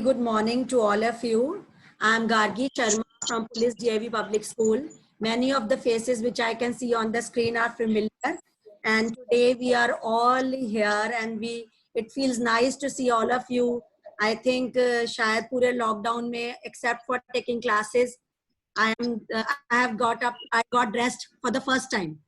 Good morning to all of you. I'm Gargi Sharma from Police DIV Public School. Many of the faces which I can see on the screen are familiar. And today we are all here and it feels nice to see all of you. I think शायद पूरे lockdown में, except for taking classes, I got dressed for the first time.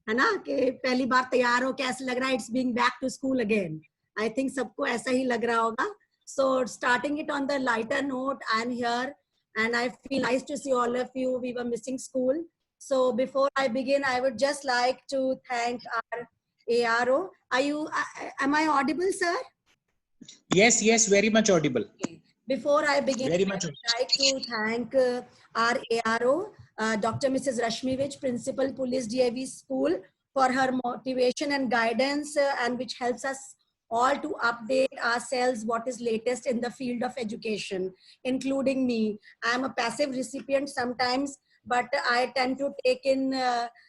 है ना कि पहली बार तैयार हो के ऐसा लग रहा है it's being back to school again. I think सबको ऐसा ही लग रहा होगा. So starting it on the lighter note, I'm here and I feel nice to see all of you. We were missing school. So before I begin, I would just like to thank our ARO. Am I audible, sir? Yes, very much audible. Okay. Before I begin, I would like to thank our ARO, Dr. Mrs. Rashmi, Principal Police DIV School, for her motivation and guidance and which helps us all to update ourselves what is latest in the field of education, including me. I'm a passive recipient sometimes, but I tend to take in,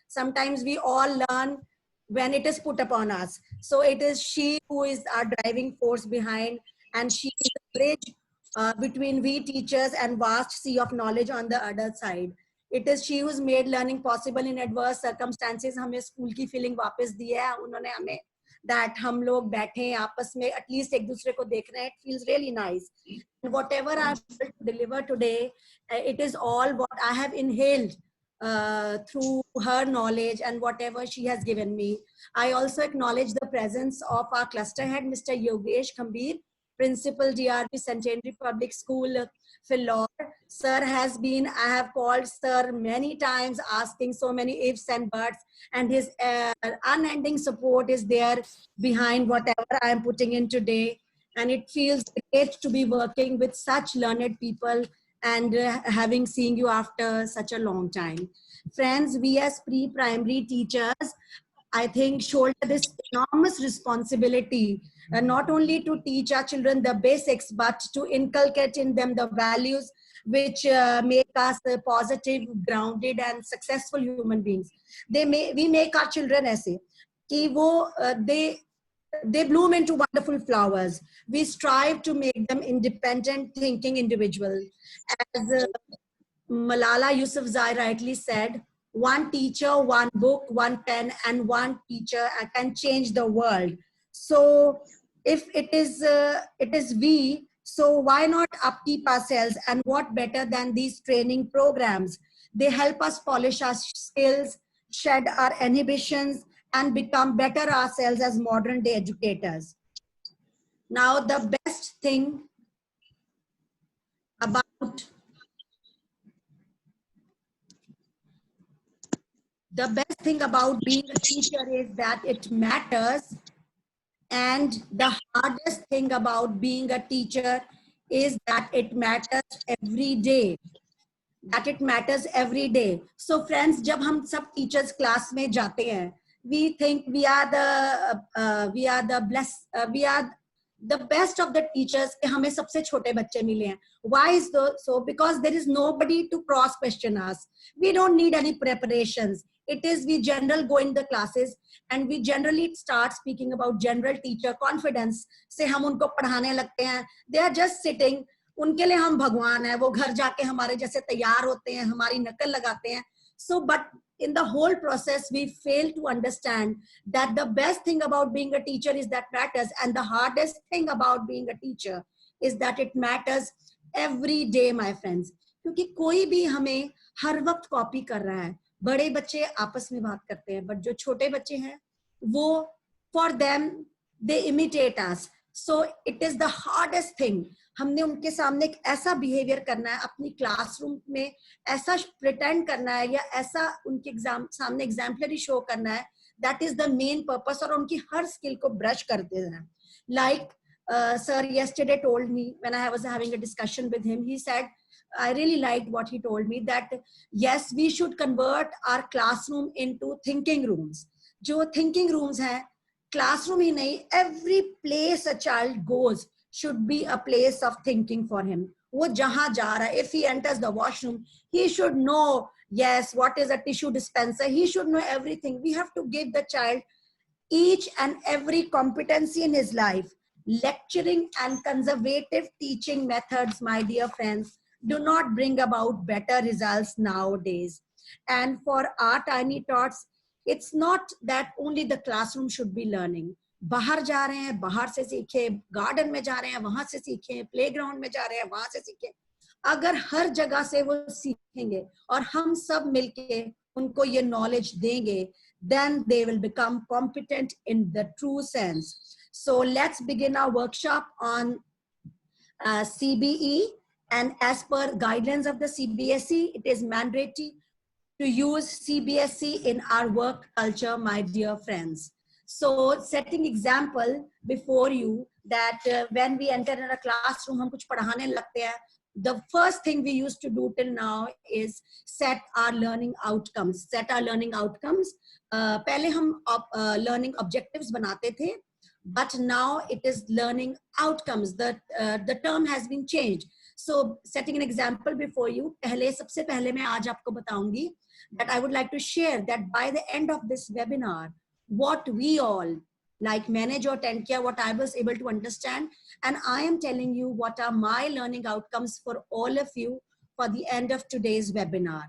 sometimes we all learn when it is put upon us. So it is she who is our driving force behind, and she is the bridge between we teachers and vast sea of knowledge on the other side. It is she who's made learning possible in adverse circumstances. हमें school की feeling वापस दी है उन्होंने हमें, that हम लोग बैठे आपस में at least एक दूसरे को देख रहे हैं. It feels really nice. And whatever I'm able to deliver today, it is all what I have inhaled through her knowledge and whatever she has given me. I also acknowledge the presence of our cluster head, Mr. Yogesh Khambir, Principal DRV Centenary Public School, Philor. Sir has been, I have called sir many times asking so many ifs and buts, and his unending support is there behind whatever I am putting in today. And it feels great to be working with such learned people and having seen you after such a long time. Friends, we as pre-primary teachers, I think, shoulder this enormous responsibility, not only to teach our children the basics, but to inculcate in them the values which make us positive, grounded, and successful human beings. We make our children aise ki wo, they bloom into wonderful flowers. We strive to make them independent thinking individuals. As Malala Yousafzai rightly said, one teacher, one book, one pen, and one teacher can change the world. So if it is we, so why not upkeep ourselves? And what better than these training programs? They help us polish our skills, shed our inhibitions, and become better ourselves as modern day educators. Now, the best thing about being a teacher is that it matters, and the hardest thing about being a teacher is that it matters every day. So friends, जब हम सब teachers class में जाते हैं, we think we are the best of the teachers कि हमें सबसे छोटे बच्चे मिले हैं. Why is so? Because there is nobody to cross question us. We don't need any preparations. It is we general go in the classes and we generally start speaking about general teacher confidence से हम उनको पढ़ाने लगते हैं. They are just sitting. उनके लिए हम भगवान हैं. वो घर जाके हमारे जैसे तैयार होते हैं, हमारी नकल लगाते हैं. So, but in the whole process, we fail to understand that the best thing about being a teacher is that matters, and the hardest thing about being a teacher is that it matters every day, my friends. क्योंकि कोई भी हमें हर वक्त copy कर रहा है. बड़े बच्चे आपस में बात करते हैं, but जो छोटे बच्चे हैं, वो for them they imitate us. So it is the hardest thing. हमने उनके सामने एक ऐसा बिहेवियर करना है, अपनी क्लासरूम में ऐसा प्रिटेंड करना है या ऐसा उनके सामने एग्जाम्पलरी शो करना है. That is the main purpose. और उनकी हर स्किल को ब्रश कर देना. Like sir yesterday told me when I was having a discussion with him, he said, I really liked what he told me, that yes, we should convert our classroom into thinking rooms. जो thinking rooms हैं, classroom ही नहीं, every place a child goes should be a place of thinking for him. वो जहाँ जा रहा है, if he enters the washroom, he should know, yes, what is a tissue dispenser. He should know everything. We have to give the child each and every competency in his life. Lecturing and conservative teaching methods, my dear friends, do not bring about better results nowadays. And for our tiny tots, it's not that only the classroom should be learning. बाहर जा रहे हैं, बाहर से सीखे, garden में जा रहे हैं, वहां से सीखें, प्लेग्राउंड में जा रहे हैं, वहां से सीखें. अगर हर जगह से वो सीखेंगे और हम सब मिलके उनको ये knowledge देंगे, then they will become competent in the true sense. So let's begin our workshop on CBE, and as per guidelines of the CBSE, it is mandatory to use CBSE in our work culture, my dear friends. So setting example before you that when we enter in a classroom, हम कुछ पढ़ाने लगते हैं, the first thing we used to do till now is set our learning outcomes. Set our learning outcomes. पहले हम learning objectives बनाते थे, but now it is learning outcomes. The term has been changed. So setting an example before you, सबसे पहले मैं आज आपको बताऊंगी that I would like to share that by the end of this webinar, what we all, like मैंने जो attend किया, what I was able to understand, and I am telling you what are my learning outcomes for all of you for the end of today's webinar.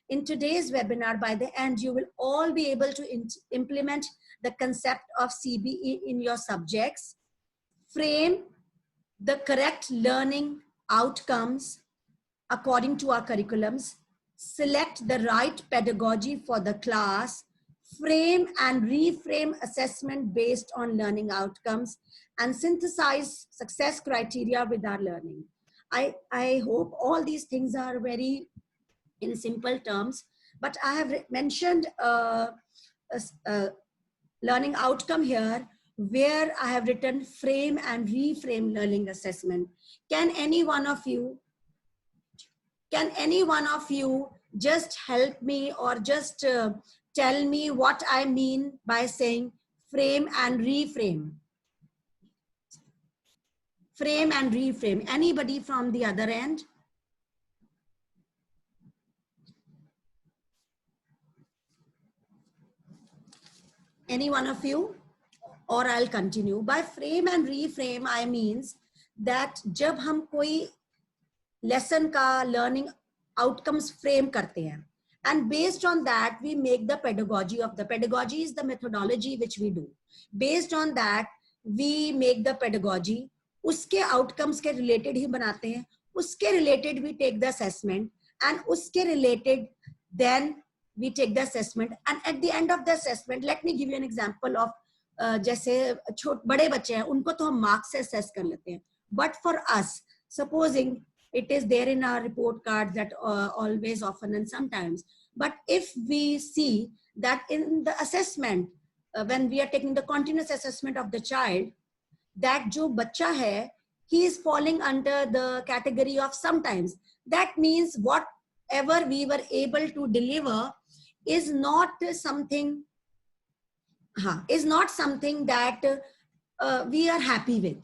In today's webinar, by the end, you will all be able to implement the concept of CBE in your subjects, frame the correct learning outcomes according to our curriculums, select the right pedagogy for the class, frame and reframe assessment based on learning outcomes, and synthesize success criteria with our learning. I hope all these things are very in simple terms, but I have mentioned a learning outcome here where I have written frame and reframe learning assessment. Can any one of you just help me or just tell me what I mean by saying frame and reframe? Frame and reframe. Anybody from the other end? Any one of you? Or I'll continue. By frame and reframe, I means that जब हम कोई lesson का learning outcomes frame करते हैं, and based on that we make the pedagogy of the pedagogy is the methodology which we do. Based on that we make the pedagogy. उसके outcomes के related ही बनाते हैं. उसके related we take the assessment, and उसके related then we take the assessment, and at the end of the assessment, let me give you an example of जैसे बड़े बच्चे हैं उनको तो हम मार्क्स से असेस कर लेते हैं, but for us, supposing it is there in our report cards that always, often, and sometimes, but if we see that in the assessment, when we are taking the continuous assessment of the child, that जो बच्चा है, he is falling under the category of sometimes. That means whatever we were able to deliver is not something that we are happy with.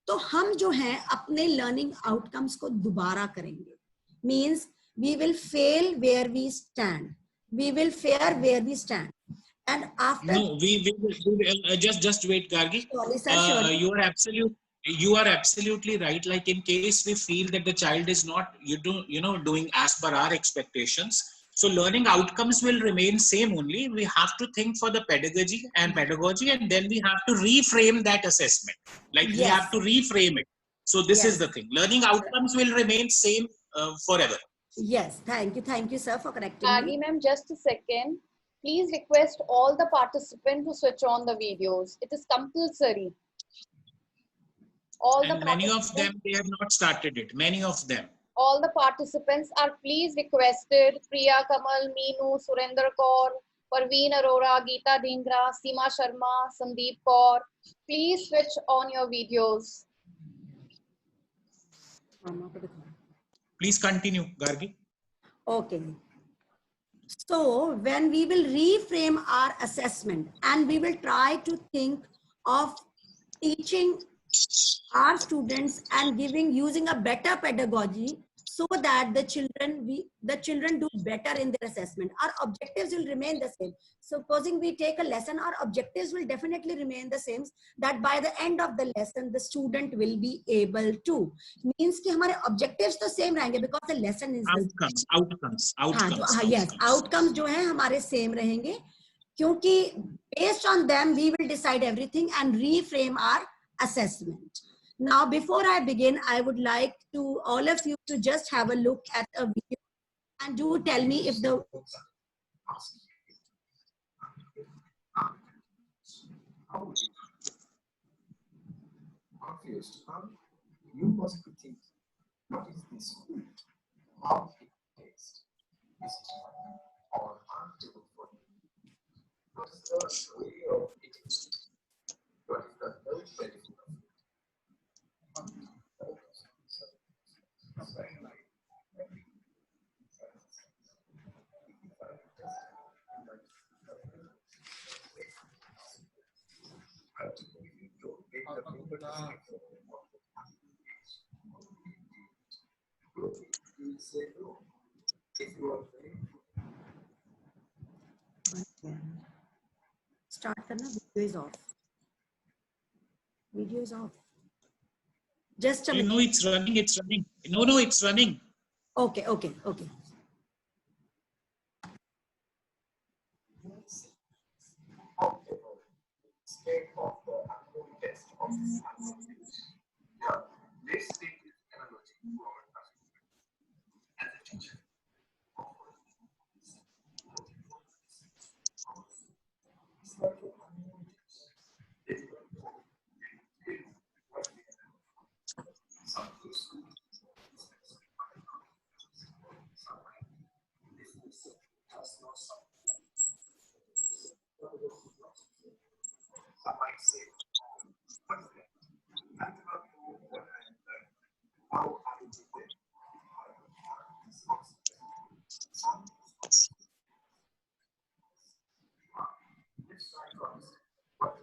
तो हम जो हैं अपने learning outcomes को दोबारा करेंगे. Means we will fail where we stand. We will fare where we stand. And after we just wait, Gargi. Sorry, sir, sure. You are absolutely right. Like in case we feel that the child is not doing as per our expectations, so learning outcomes will remain same only. We have to think for the pedagogy, and then we have to reframe that assessment. Like we have to reframe it. So this is the thing. Learning outcomes will remain same forever. Yes, thank you, sir, for correcting me. Ma'am, just a second. Please request all the participants to switch on the videos. It is compulsory. Many of them, they have not started it. Many of them. All the participants are please requested. Priya Kamal, Meenu, Surendra Kaur, Parveen Arora, Geeta Dhingra, Seema Sharma, Sandeep Kaur. Please switch on your videos. Please continue, Gargi. Okay. So when we will reframe our assessment and we will try to think of teaching our students and using a better pedagogy so that the children do better in their assessment. Our objectives will remain the same. Supposing we take a lesson, our objectives will definitely remain the same, that by the end of the lesson the student will be able to, means कि हमारे objectives तो same रहेंगे because the lesson is the same. Yes, outcomes जो हैं हमारे same रहेंगे, क्योंकि based on them we will decide everything and reframe our assessment. Now, before I begin, I would like to all of you to just have a look at a video and do tell me if the confused. You must be thinking, what is this food? How it tastes? Is it or unsuitable for you? What is the way of eating it? What is the health benefit of it? start करना, video is off. Video is off. Just a minute. No, it's running. It's running. No, it's running. Okay. State of the unknown test of now, let's take this analogy to our classroom. As a teacher, I might say, what is that? I do not know what I have learned. How I did it. Let's try to understand what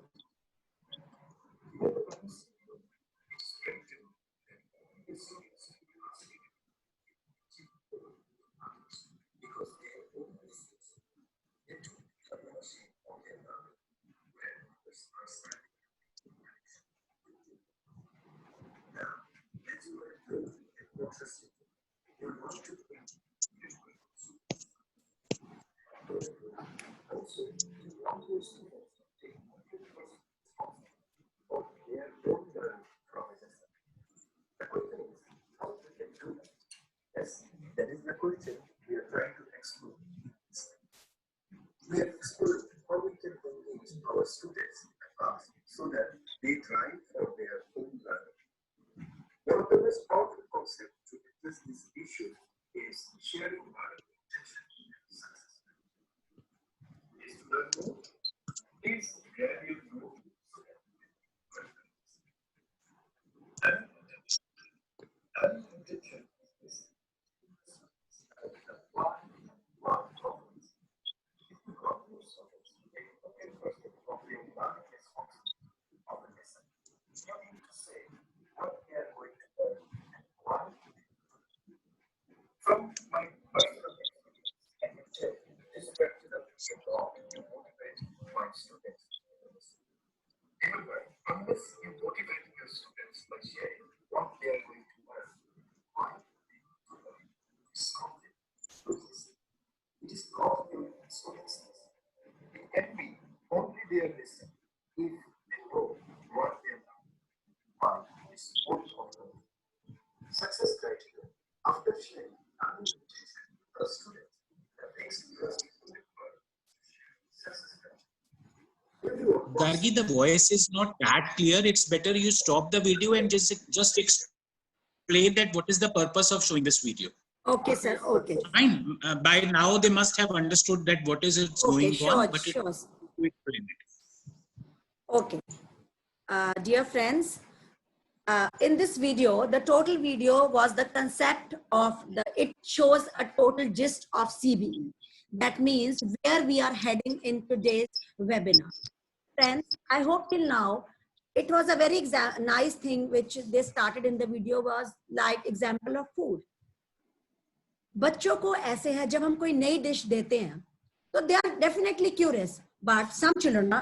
Yes, that is the question we are trying to explore. We have explored how we can engage our students in the class so that they thrive for their own learning. One of the most powerful concepts to address this issue is sharing learning intention and success. Is to learn more? Please grab your note so that learning intention is from my personal experience, I can tell this practice of law to motivate my students. Remember, unless you motivate your students by sharing what they are going to learn, why they need to learn, it's something. It is not your students. It can be only their lesson if they know what they learn. Why is more important. Success criteria after sharing and invitation to a student that makes the student learn. Success criteria. Gargi, the voice is not that clear. It's better you stop the video and just explain that what is the purpose of showing this video. Okay, sir. Okay. Fine. By now they must have understood that what is it's going on, but Sure. to explain it. Okay. Dear friends, in this video, the total video was the concept of it shows a total gist of CBE. That means where we are heading in today's webinar. Friends, I hope till now, it was a very nice thing which they started in the video was like example of food. बच्चों को ऐसे है, जब हम कोई नई dish देते हैं तो they are definitely curious, but some children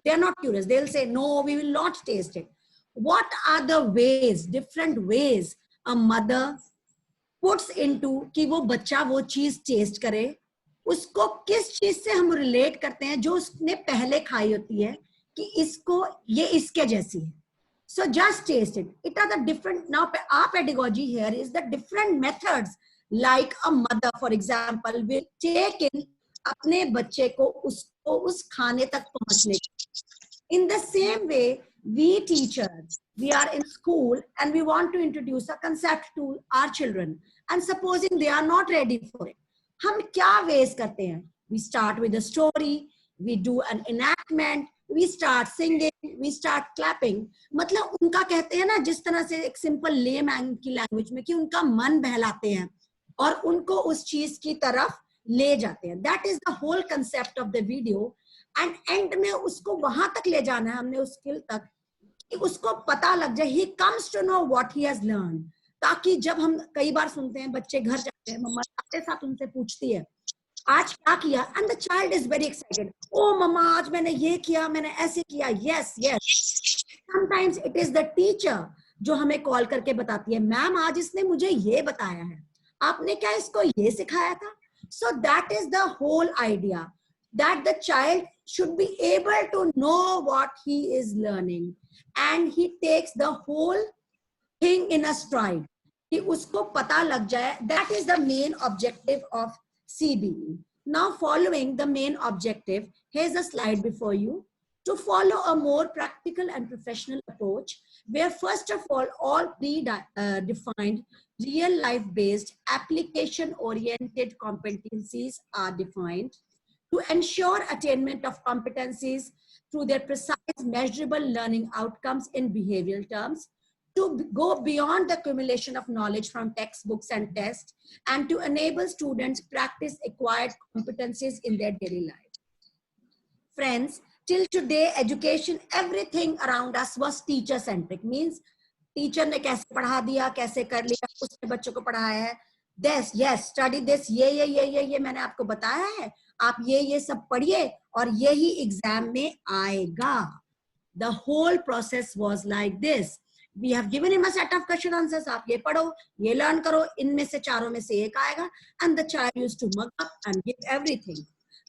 they are not curious. They'll say no, we will not taste it. What are the ways, different ways a mother puts into कि वो बच्चा वो चीज टेस्ट करे? उसको किस चीज से हम रिलेट करते हैं जो उसने पहले खाई होती है कि इसको ये इसके जैसी है. So just taste it. It are the different, now our pedagogy here is the different methods, like a mother for example will take in अपने बच्चे को उसको उस खाने तक पहुंचने. In the same way, we teachers, we are in school and we want to introduce a concept to our children, and supposing they are not ready for it, हम क्या ways करते हैं? We start with a story, we do an enactment, we start singing, we start clapping. मतलब उनका कहते हैं ना, जिस तरह से एक सिंपल लेमैन की लैंग्वेज में कि उनका मन बहलाते हैं और उनको उस चीज की तरफ ले जाते हैं. That is the whole concept of the video. And end में उसको वहां तक ले जाना है हमने उस स्किल तक कि उसको पता लग जाए. He comes to know what he has learned. ताकि जब हम कई बार सुनते हैं बच्चे घर जाते हैं, मम्मा आते साथ उनसे पूछती है आज क्या किया, and the child is very excited. Oh मम्मा आज मैंने ये किया, मैंने ऐसे किया. Yes, yes. Sometimes it is the teacher जो हमें कॉल करके बताती है, मैम आज इसने मुझे ये बताया है, आपने क्या इसको ये सिखाया था? So that is the whole idea, that the child should be able to know what he is learning and he takes the whole thing in a stride. कि उसको पता लग जाए. That is the main objective of CBE. Now following the main objective, here's a slide before you. To follow a more practical and professional approach, where first of all pre-defined real life based application oriented competencies are defined to ensure attainment of competencies through their precise measurable learning outcomes in behavioral terms, to go beyond the accumulation of knowledge from textbooks and tests, and to enable students practice acquired competencies in their daily life. Friends, till today, education, everything around us was teacher centric. Means teacher ने कैसे पढ़ा दिया, कैसे कर लिया, उसने बच्चों को पढ़ाया है. This, yes, study this, ये मैंने आपको बताया है, आप ये सब पढ़िए और यही एग्जाम में आएगा. The whole process was like this. We have given him a set of question answers. आप ये पढ़ो, ये learn करो, इनमें से चारों में से एक आएगा. And the child used to mug up and give everything.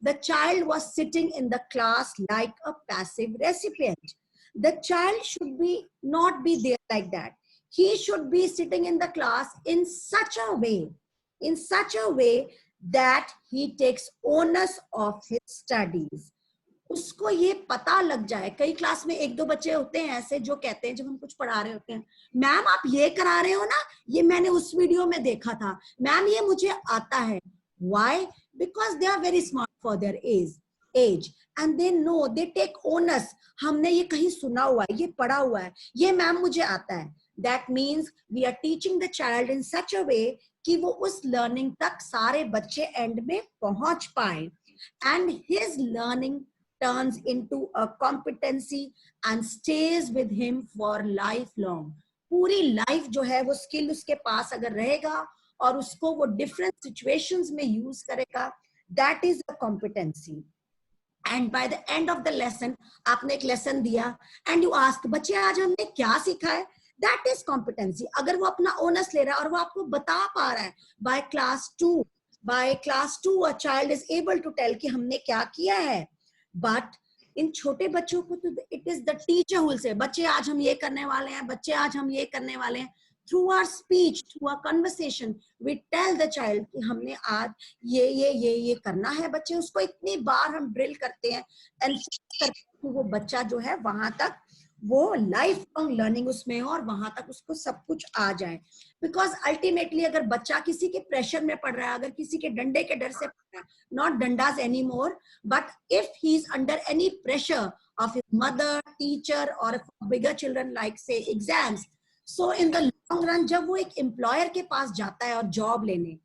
The child was sitting in the class like a passive recipient. The child should not be there like that. He should be sitting in the class in such a way that he takes onus of his studies. उसको ये पता लग जाए. कई class में एक दो बच्चे होते हैं ऐसे जो कहते हैं, जब हम कुछ पढ़ा रहे होते हैं, मैम आप ये करा रहे हो ना, ये मैंने उस वीडियो में देखा था, मैम ये मुझे आता है. Why? Because they are very smart for their age and they know, they take onus. हमने ये कहीं सुना हुआ है, ये पढ़ा हुआ है, ये मैम मुझे आता है. That means we are teaching the child in such a way कि वो उस learning तक सारे बच्चे end में पहुंच पाए, and his learning turns into a competency and stays with him for lifelong. पूरी life जो है वो skill उसके पास अगर रहेगा और उसको वो different situations में use करेगा, that is a competency. And by the end of the lesson, आपने एक lesson दिया and you ask, बच्चे आज हमने क्या सीखा है? That is competency. अगर वो अपना onus ले रहा है और वो आपको बता पा रहा है, by class 2 a child is able to tell कि हमने क्या किया है. But इन छोटे बच्चों को तो it is the teacher who will say, बच्चे आज हम ये करने वाले हैं, बच्चे आज हम ये करने वाले हैं. Through our speech, through our conversation, we tell the child कि हमने आज ये करना है. बच्चे उसको इतनी बार हम drill करते हैं and वो बच्चा जो है वहां तक वो लाइफ लॉन्ग लर्निंग उसमें हो और वहां तक उसको सब कुछ आ जाए. बिकॉज अल्टीमेटली अगर बच्चा किसी के प्रेशर में पड़ रहा है, अगर किसी के डंडे के डर से पड़ रहा है, not Dundas any more, but if he is under any pressure of his mother, teacher और बिगर चिल्ड्रन लाइक से exams, so in the long run जब वो एक एम्प्लॉयर के पास जाता है और जॉब लेने,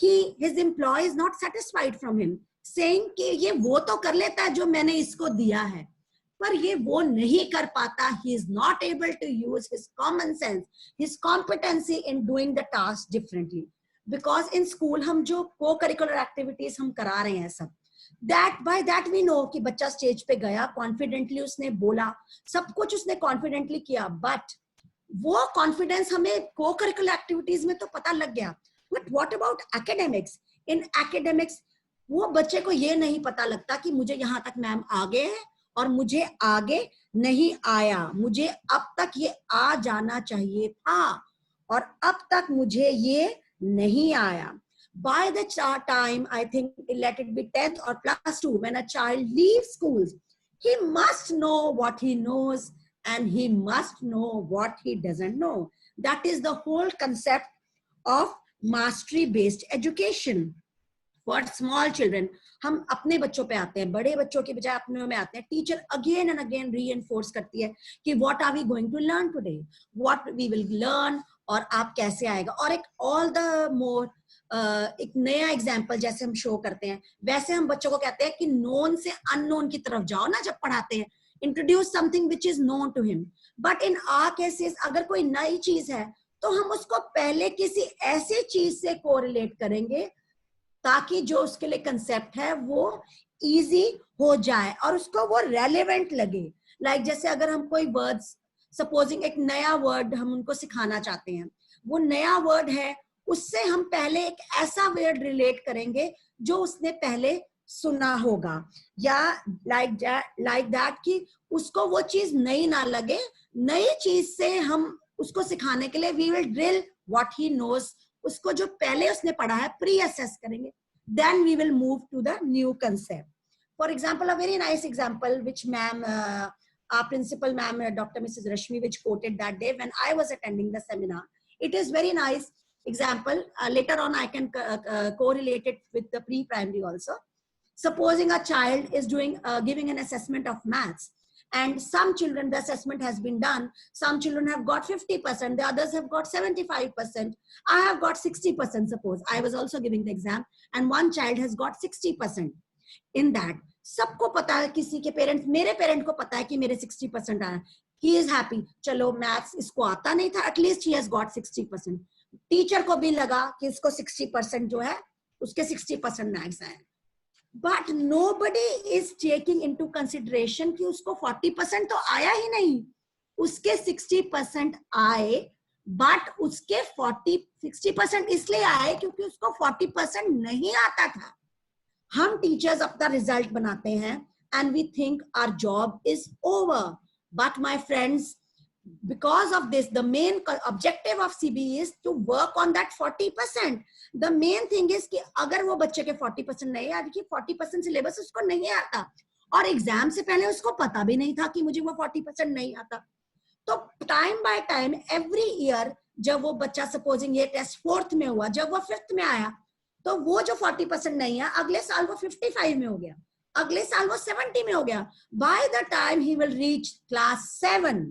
his employ is not satisfied from him, saying कि ये वो तो कर लेता है जो मैंने इसको दिया है, पर ये वो नहीं कर पाता. He is not able to use his common sense, his competency in doing the task differently. because in school हम जो co-curricular activities हम करा रहे हैं सब, that by that we know कि बच्चा स्टेज पे गया, confidently उसने बोला, सब कुछ उसने confidently किया, but वो confidence हमें co-curricular activities में तो पता लग गया. But what about academics? In academics वो बच्चे को ये नहीं पता लगता कि मुझे यहाँ तक मैम आगे है और मुझे आगे नहीं आया, मुझे अब तक ये आ जाना चाहिए था और अब तक मुझे ये नहीं आया. By the time, I think, let it be 10th or +2, when a child leaves schools, he must know what he knows and he must know what he doesn't know. That is the whole concept of mastery-based education. For small children, हम अपने बच्चों पे आते हैं, बड़े बच्चों के बजाय अपने में आते हैं. Teacher again and again reinforce करती है कि what are we going to learn today, what we will learn, और आप कैसे आएगा. और एक all the more एक नया एग्जाम्पल जैसे हम शो करते हैं, वैसे हम बच्चों को कहते हैं कि नोन से अननोन की तरफ जाओ ना जब पढ़ाते हैं. Introduce something which is known to him. But in our cases अगर कोई नई चीज है तो हम उसको पहले किसी ऐसी चीज से कोरिलेट करेंगे ताकि जो उसके लिए कंसेप्ट है वो इजी हो जाए और उसको वो रेलेवेंट लगे. लाइक जैसे अगर हम कोई वर्ड्स, सपोजिंग एक नया वर्ड हम उनको सिखाना चाहते हैं, वो नया वर्ड है, उससे हम पहले एक ऐसा वर्ड रिलेट करेंगे जो उसने पहले सुना होगा, या लाइक दैट कि उसको वो चीज नई ना लगे. नई चीज से हम उसको सिखाने के लिए we will drill what he knows, उसको जो पहले उसने पढ़ा है प्री असेस करेंगे, then we will move to the new concept. For example, a very nice example which ma'am, our principal ma'am, Dr. Mrs. Rashmi, which quoted that day when I was attending the seminar. It is very nice example. Later on, I can correlate it with the pre-primary also. Supposing a child is doing giving an assessment of maths, and some children the assessment has been done. Some children have got 50%, the others have got 75%. I have got 60%. Suppose I was also giving the exam, and one child has got 60%. In that, सबको पता है, किसी के parents, मेरे parent को पता है कि मेरे 60% आया. He is happy. चलो मैथ्स इसको आता नहीं था, at least he has got 60%. Teacher को भी लगा कि इसको 60% जो है उसके 60% मार्क्स आए. But nobody is taking into consideration कि उसको 40% तो आया ही नहीं, उसके 60% आए, but उसके 60% इसलिए आए क्योंकि उसको 40% नहीं आता था. हम टीचर्स अपना रिजल्ट बनाते हैं and we think our job is over. But my friends, because of this, the main objective of CBE is to work on that 40%. The main thing is कि अगर वो बच्चे के 40% नहीं आ रही, 40% सिलेबस उसको नहीं आता और एग्जाम से पहले उसको पता भी नहीं था कि मुझे वो 40% नहीं आता, तो time by time every year जब वो बच्चा, सपोजिंग ये टेस्ट 4th में हुआ, जब वो 5th में आया तो वो जो 40% नहीं है, अगले साल वो 55 में हो गया, अगले साल वो 70 में हो गया. By the time he will reach class 7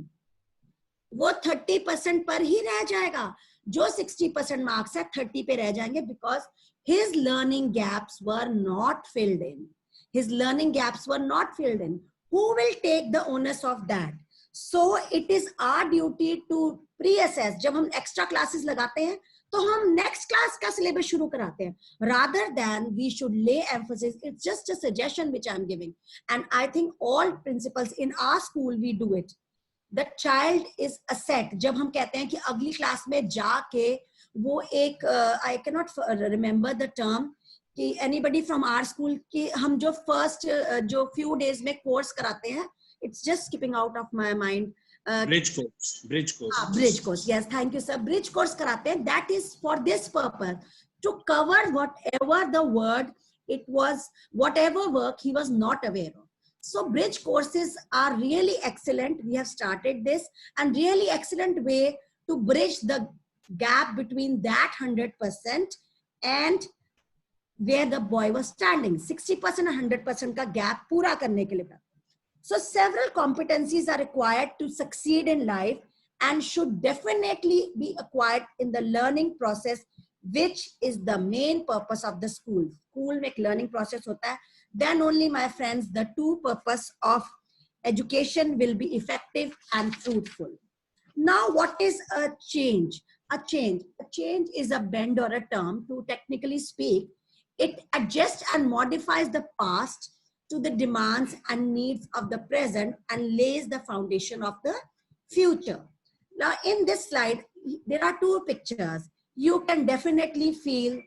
वो 30% पर ही रह जाएगा. जो 60% मार्क्स है 30 पे रह जाएंगे, because his learning gaps were not filled in. His learning gaps were not filled in. Who will take the onus of that? So it is our duty to pre-assess. जब हम एक्स्ट्रा क्लासेस लगाते हैं तो हम next class का syllabus शुरू कराते हैं, rather than we should lay emphasis. It's just a suggestion which I'm giving, and I think all principals in our school we do it. The child is a set. जब हम कहते हैं कि अगली क्लास में जाके वो एक I cannot remember the term कि anybody from our school कि हम जो first जो few days में course कराते हैं, it's just skipping out of my mind. Bridge course. Bridge course. Yes, thank you, sir. Bridge course कराते हैं. That is for this purpose, to cover whatever the word it was, whatever work he was not aware of. So bridge courses are really excellent. We have started this, and really excellent way to bridge the gap between that 100% and where the boy was standing. 60% and 100% का gap पूरा करने के लिए. So several competencies are required to succeed in life and should definitely be acquired in the learning process, which is the main purpose of the school. School में एक learning process होता है. Then only, my friends, the true purpose of education will be effective and fruitful. Now, what is a change? A change is a bend or a term. To technically speak, it adjusts and modifies the past to the demands and needs of the present and lays the foundation of the future. Now in this slide, there are two pictures. You can definitely feel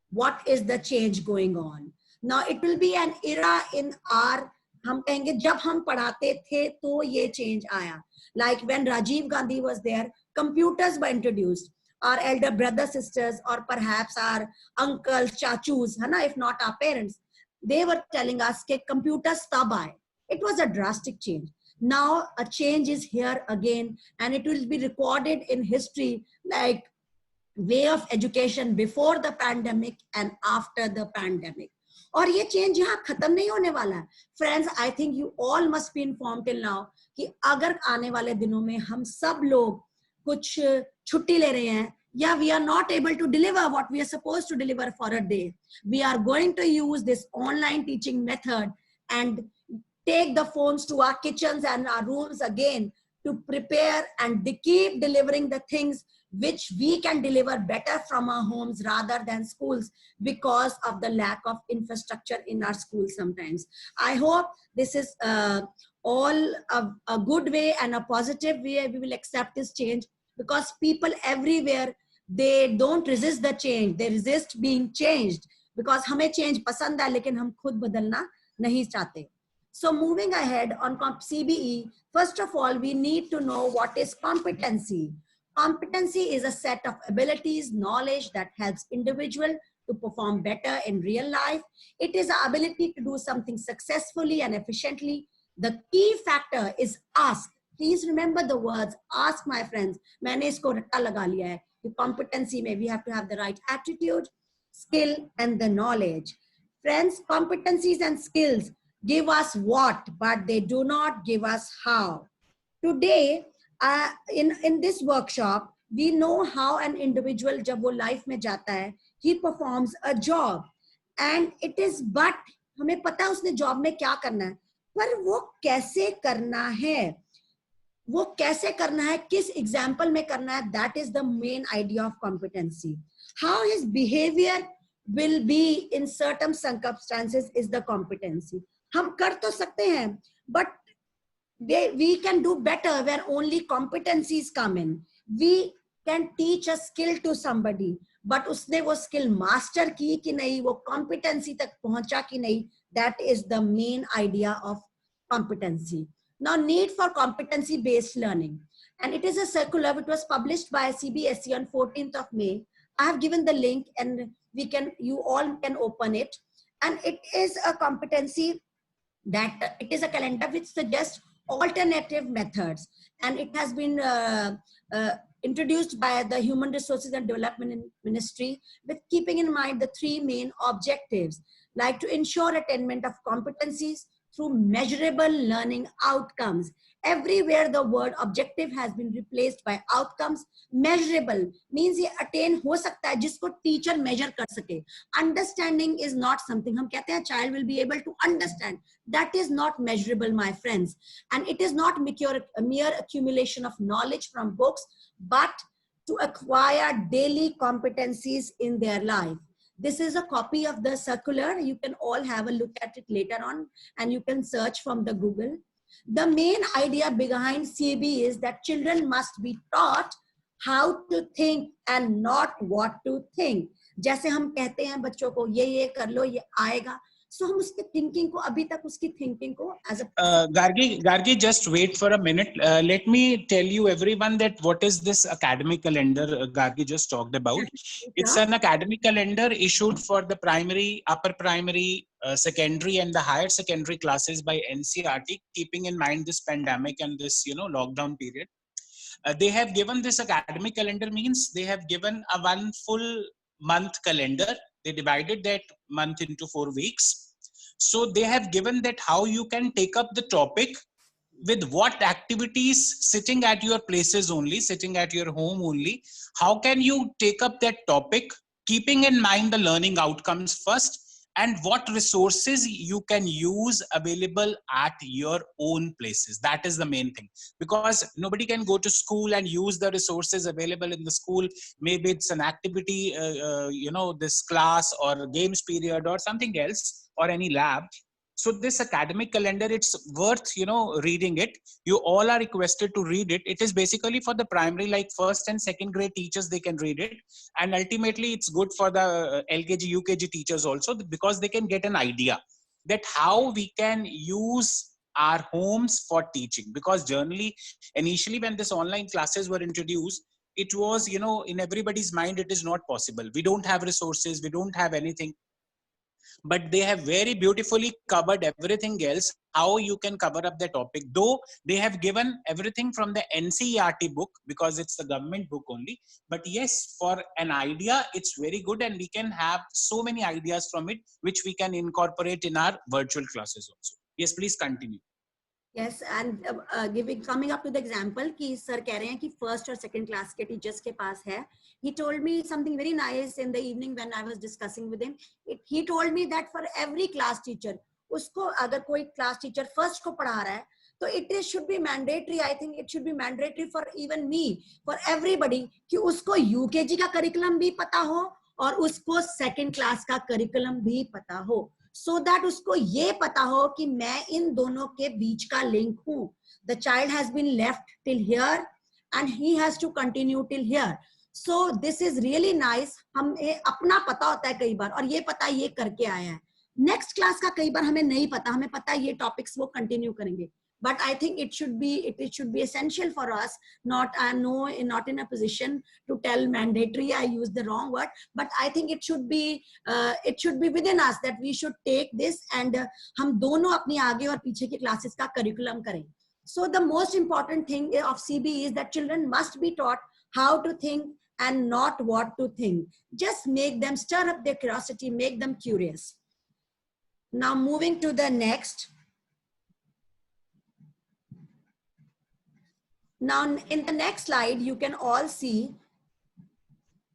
what is the change going on. Now it will be an era in our, हम कहेंगे जब हम पढ़ाते थे तो ये change आया. Like when Rajiv Gandhi was there, computers were introduced. Our elder brothers, sisters, or perhaps our uncles, chachus, है ना, if not our parents, they were telling us कि computers tab aaye. It was a drastic change. Now a change is here again, and it will be recorded in history like way of education before the pandemic and after the pandemic. और ये change यहाँ खत्म नहीं होने वाला है. Friends, I think you all must be informed till now कि अगर आने वाले दिनों में हम सब लोग कुछ छुट्टी ले रहे हैं या we are not able to deliver what we are supposed to deliver for a day, we are going to use this online teaching method and take the phones to our kitchens and our rooms again to prepare and keep delivering the things which we can deliver better from our homes rather than schools because of the lack of infrastructure in our schools sometimes. I hope this is all a good way and a positive way we will accept this change, because people everywhere, they don't resist the change, they resist being changed, because हमें change पसंद है लेकिन हम खुद बदलना नहीं चाहते. So moving ahead on CBE, first of all, we need to know what is competency. Competency is a set of abilities, knowledge that helps individual to perform better in real life. It is the ability to do something successfully and efficiently. The key factor is ask. Please remember the words ask, my friends. मैंने इसको रट्टा लगा लिया है कि competency में we have to have the right attitude, skill, and the knowledge. Friends, competencies and skills give us what, but they do not give us how. Today, in this workshop, we know how an individual जब वो life में जाता है, he performs a job, and it is but हमें पता है उसने job में क्या करना है, पर वो कैसे करना है, वो कैसे करना है, किस example में करना है, that is the main idea of competency. How his behavior will be in certain circumstances is the competency. हम कर तो सकते हैं, but we can do better where only competencies come in. We can teach a skill to somebody, but उसने वो skill master की कि नहीं, वो competency तक पहुंचा कि नहीं, that is the main idea of competency. Now, need for competency based learning, and it is a circular which was published by CBSE on 14th of May. I have given the link, and you all can open it, and it is a competency that it is a calendar which suggests alternative methods, and it has been introduced by the Human Resources and Development Ministry with keeping in mind the three main objectives, like to ensure attainment of competencies through measurable learning outcomes. Everywhere the word objective has been replaced by outcomes. Measurable means ये attain हो सकता है जिसको teacher measure कर सके. Understanding is not something, हम कहते हैं child will be able to understand. That is not measurable, my friends. And it is not mere accumulation of knowledge from books, but to acquire daily competencies in their life. This is a copy of the circular. You can all have a look at it later on, and you can search from the Google. The main idea behind CB is that children must be taught how to think and not what to think. जैसे हम कहते हैं बच्चों को ये कर लो, ये आएगा. So हम उसके thinking को, अभी तक उसकी thinking को as a Gargi, just wait for a minute. Let me tell you everyone that what is this academic calendar Gargi just talked about. It's an academic calendar issued for the primary, upper primary, secondary and the higher secondary classes by NCERT, keeping in mind this pandemic and this lockdown period. They have given this academic calendar, means they have given a one full month calendar. They divided that month into 4 weeks. So they have given that how you can take up the topic with what activities, sitting at your places only, sitting at your home only. How can you take up that topic, keeping in mind the learning outcomes first, and what resources you can use available at your own places. That is the main thing, because nobody can go to school and use the resources available in the school. Maybe it's an activity, this class or games period or something else, or any lab. So this academic calendar, it's worth reading it. You all are requested to read it. It is basically for the primary, like first and second grade teachers, they can read it. And ultimately it's good for the LKG UKG teachers also, because they can get an idea that how we can use our homes for teaching. Because generally, initially when this online classes were introduced, it was in everybody's mind it is not possible, we don't have resources, we don't have anything. But they have very beautifully covered everything else, how you can cover up the topic, though they have given everything from the NCERT book, because it's the government book only. But yes, for an idea, it's very good, and we can have so many ideas from it which we can incorporate in our virtual classes also. Yes, please continue. Yes, and coming up to the example कि sir कह रहे हैं कि first और second class के teachers के पास है. He told me something very nice in the evening when I was discussing with him. He told me that for every class teacher, उसको अगर कोई class teacher first को पढ़ा रहा है, तो should be mandatory. I think it should be mandatory for even me, for everybody, कि उसको UKG का curriculum भी पता हो और उसको second class का curriculum भी पता हो. So that उसको ये पता हो कि मैं इन दोनों के बीच का लिंक हूँ. The child has been left till here and he has to continue till here. So this is really nice. हमें अपना पता होता है कई बार, और ये पता ये करके आया है. Next class का कई बार हमें नहीं पता, हमें पता है ये topics वो continue करेंगे. But I think it should be essential for us. Not in a position to tell mandatory. I use the wrong word, but I think it should be within us that we should take this and हम दोनों अपनी आगे और पीछे की classes का curriculum करें. So the most important thing of CB is that children must be taught how to think and not what to think. Just make them stir up their curiosity, make them curious. Now moving to the next. Now, in the next slide, you can all see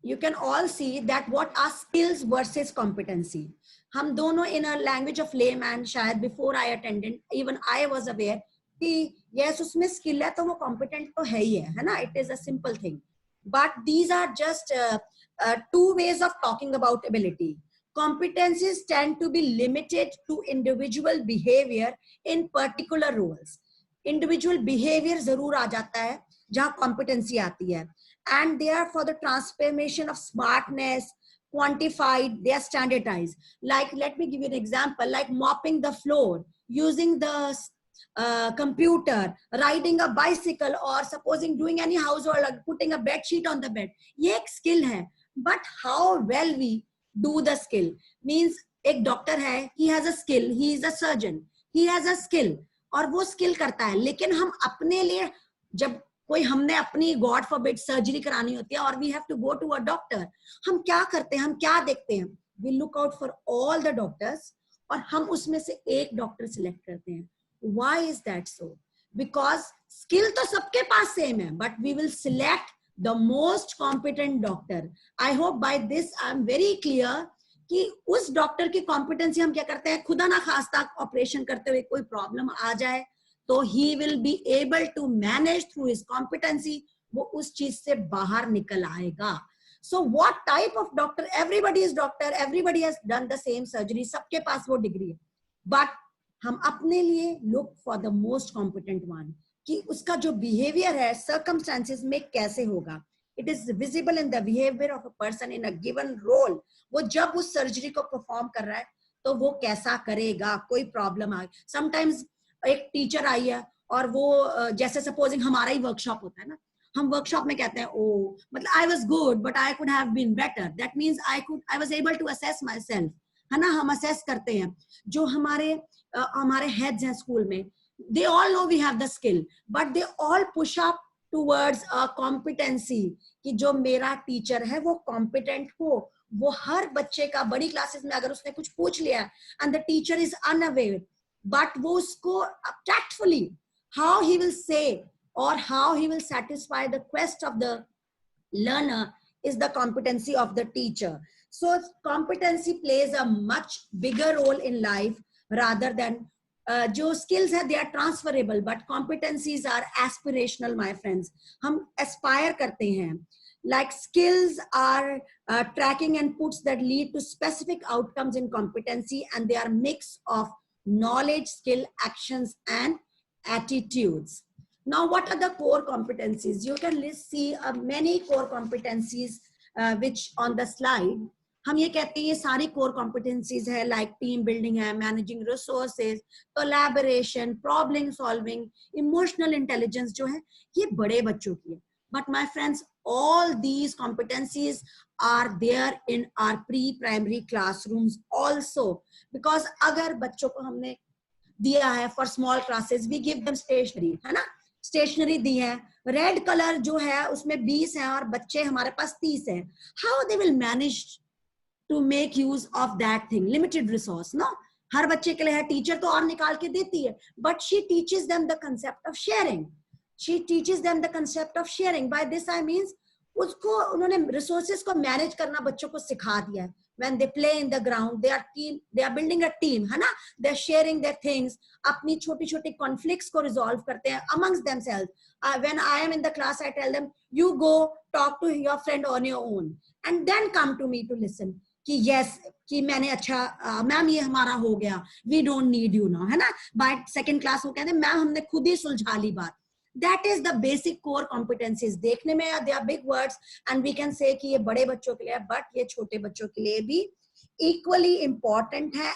that what are skills versus competency. हम दोनों in a language of layman, शायद before I attended, even I was aware कि yes, उसमें skill है तो वो competent तो है ही है ना? It is a simple thing. But these are just two ways of talking about ability. Competencies tend to be limited to individual behavior in particular roles. Individual behavior जरूर आ जाता है जहाँ competency आती है, and they are for the transformation of smartness, quantified, they are standardized. Like, let me give you an example, like mopping the floor, using the computer, riding a bicycle, or supposing doing any household, like putting a bed sheet on the bed. ये एक skill है, but how well we do the skill means एक doctor है, he has a skill, he is a surgeon, he has a skill, और वो skill करता है. लेकिन हम अपने लिए जब कोई हमने अपनी गॉड फॉरबिड सर्जरी करानी होती है और we have to go to a doctor, हम क्या करते हैं, हम क्या देखते हैं, we look out for all the doctors और हम उसमें से एक डॉक्टर सिलेक्ट करते हैं. Why is that so? Because skill तो सबके पास सेम है, but we will select the most competent doctor. I hope by this I am very clear कि उस डॉक्टर की कॉम्पिटेंसी हम क्या करते हैं, खुदा ना खास्ता ऑपरेशन करते हुए कोई प्रॉब्लम आ जाए तो he will be able to manage through his competency, वो उस चीज से बाहर निकल आएगा. So what type of doctor? Everybody is doctor, everybody has done the same surgery, सबके पास वो डिग्री है, बट हम अपने लिए look for the most competent one कि उसका जो बिहेवियर है सर्कमस्टेंसेस में कैसे होगा. It is visible in the behavior of a person in a given role. वो जब उस सर्जरी को परफॉर्म कर रहा है तो वो कैसा करेगा, कोई प्रॉब्लम आ. समटाइम्स एक टीचर आई है और वो जैसे सपोजिंग हमारा ही वर्कशॉप होता है ना, हम वर्कशॉप में कहते हैं ओ मतलब I was good but I could have been better. That means I was able to assess myself, है ना. हम असेस करते हैं. जो हमारे हेड्स हैं स्कूल में, they all know we have the skill, but they all push up towards a competency कि जो मेरा टीचर है वो कॉम्पिटेंट हो. वो हर बच्चे का बड़ी क्लासेस में अगर उसने कुछ पूछ लिया and the teacher is unaware, but वो उसको tactfully how he will say or how he will satisfy the quest of the learner is the competency of the teacher. So competency plays a much bigger role in life rather than जो skills है they are transferable, but competencies are aspirational, my friends. हम aspire करते हैं. Like skills are tracking inputs that lead to specific outcomes in competency, and they are mix of knowledge, skill, actions, and attitudes. Now, what are the core competencies? You can see many core competencies which on the slide. हम ये कहते हैं ये सारी core competencies है, like team building है, managing resources, collaboration, problem solving, emotional intelligence जो है ये बड़े बच्चों की है. But my friends, all these competencies are there in our pre-primary classrooms also, because अगर बच्चों को हमने दिया है for small classes, we give them stationery, है ना? Stationery दी है, red color जो है उसमें 20 है और बच्चे हमारे पास 30 है. How they will manage to make use of that thing? Limited resource, no? हर बच्चे के लिए है, टीचर तो और निकाल के देती है, but she teaches them the concept of sharing. She teaches them the concept of sharing. By this I means उसको उन्होंने resources को manage करना बच्चों को सिखा दिया है. When they play in the ground, they are building a team, है ना? They are sharing their things. अपनी छोटी-छोटी conflicts को resolve करते हैं amongst themselves. When I am in the class, I tell them, you go talk to your friend on your own, and then come to me to listen. कि yes, कि मैंने अच्छा ma'am ये हमारा हो गया, we don't need you now, है ना? By second class वो कहते हैं मैम हमने खुद ही सुलझा ली बात. That is the basic core competencies. देखने में they are big words and we can say कि ये बड़े बच्चों के लिए है, but ये छोटे बच्चों के लिए भी equally important है,